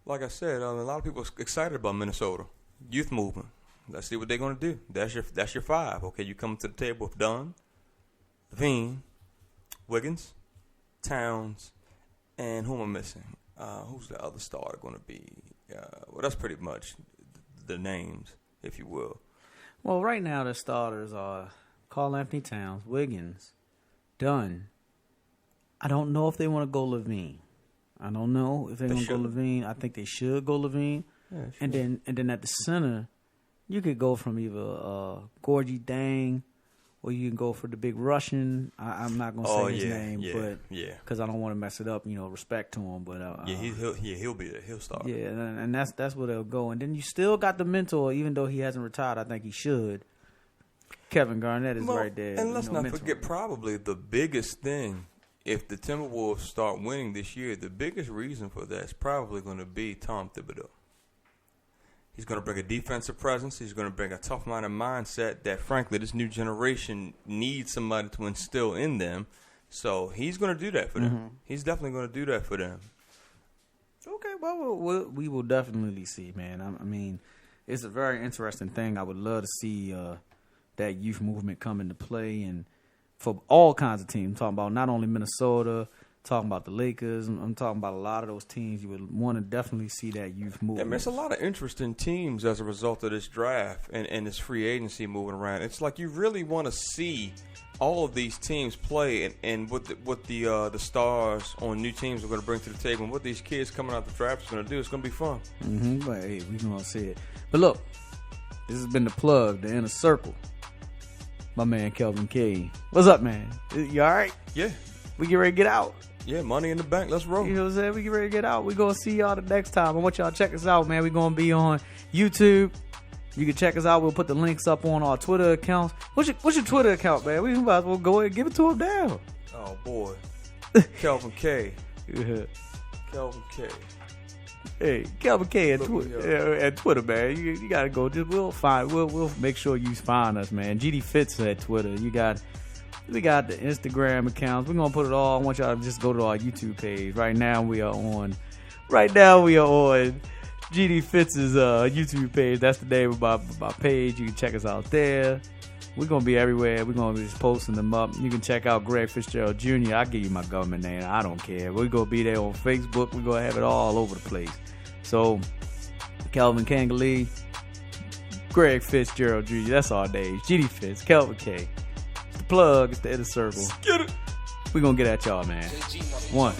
Like I said, a lot of people are excited about Minnesota youth movement. Let's see what they're gonna do. That's your five. Okay, you come to the table with Dunn, LaVine, Wiggins, Towns, and who am I missing? Who's the other starter going to be? Well, that's pretty much the names, if you will. Well, right now the starters are Karl Anthony Towns, Wiggins, Dunn. I don't know if they want to go LaVine. I don't know if they're going to go LaVine. I think they should go LaVine. Yeah, sure. And then at the center, you could go from either Gorgie Dang, or you can go for the big Russian. I'm not gonna say his name, but because I don't want to mess it up. Respect to him, but he'll be there. He'll start. Yeah, and that's where they'll go. And then you still got the mentor, even though he hasn't retired. I think he should. Kevin Garnett is right there. And let's not forget, probably the biggest thing, if the Timberwolves start winning this year, the biggest reason for that is probably going to be Tom Thibodeau. He's going to bring a defensive presence. He's going to bring a tough-minded mindset that, frankly, this new generation needs somebody to instill in them. So he's going to do that for them. Mm-hmm. He's definitely going to do that for them. Okay, well, we will definitely see, man. I mean, it's a very interesting thing. I would love to see that youth movement come into play, and for all kinds of teams. I'm talking about not only Minnesota, talking about the Lakers. I'm talking about a lot of those teams. You would want to definitely see that youth movement. Yeah, man, there's a lot of interesting teams as a result of this draft and this free agency moving around. It's like you really want to see all of these teams play and what the stars on new teams are going to bring to the table and what these kids coming out the draft are going to do. It's going to be fun. Mm-hmm. But hey, we're going to see it. But look, this has been the plug, the Inner Circle. My man Kelvin K. What's up, man? You all right? Yeah. We get ready to get out. Yeah, money in the bank. Let's roll. You know what I'm saying? We get ready to get out. We're going to see y'all the next time. I want y'all to check us out, man. We're going to be on YouTube. You can check us out. We'll put the links up on our Twitter accounts. What's your Twitter account, man? We might as well go ahead and give it to him now. Oh, boy. Kelvin K. Yeah. Kelvin K. Hey, Kelvin K at Twitter, man. You gotta go. We'll make sure you find us, man. GD Fitz at Twitter. We got the Instagram accounts. We're gonna put it all. I want y'all to just go to our YouTube page. Right now we are on GD Fitz's YouTube page. That's the name of my page. You can check us out there. We're gonna be everywhere. We're gonna be just posting them up. You can check out Greg Fitzgerald Jr. I'll give you my government name. I don't care. We're gonna be there on Facebook. We're gonna have it all over the place. So Kelvin Kangalee, Greg Fitzgerald Jr. That's our names. GD Fitz, Kelvin K. It's the plug. It's the Inner Circle. Get it. We're gonna get at y'all, man. 1.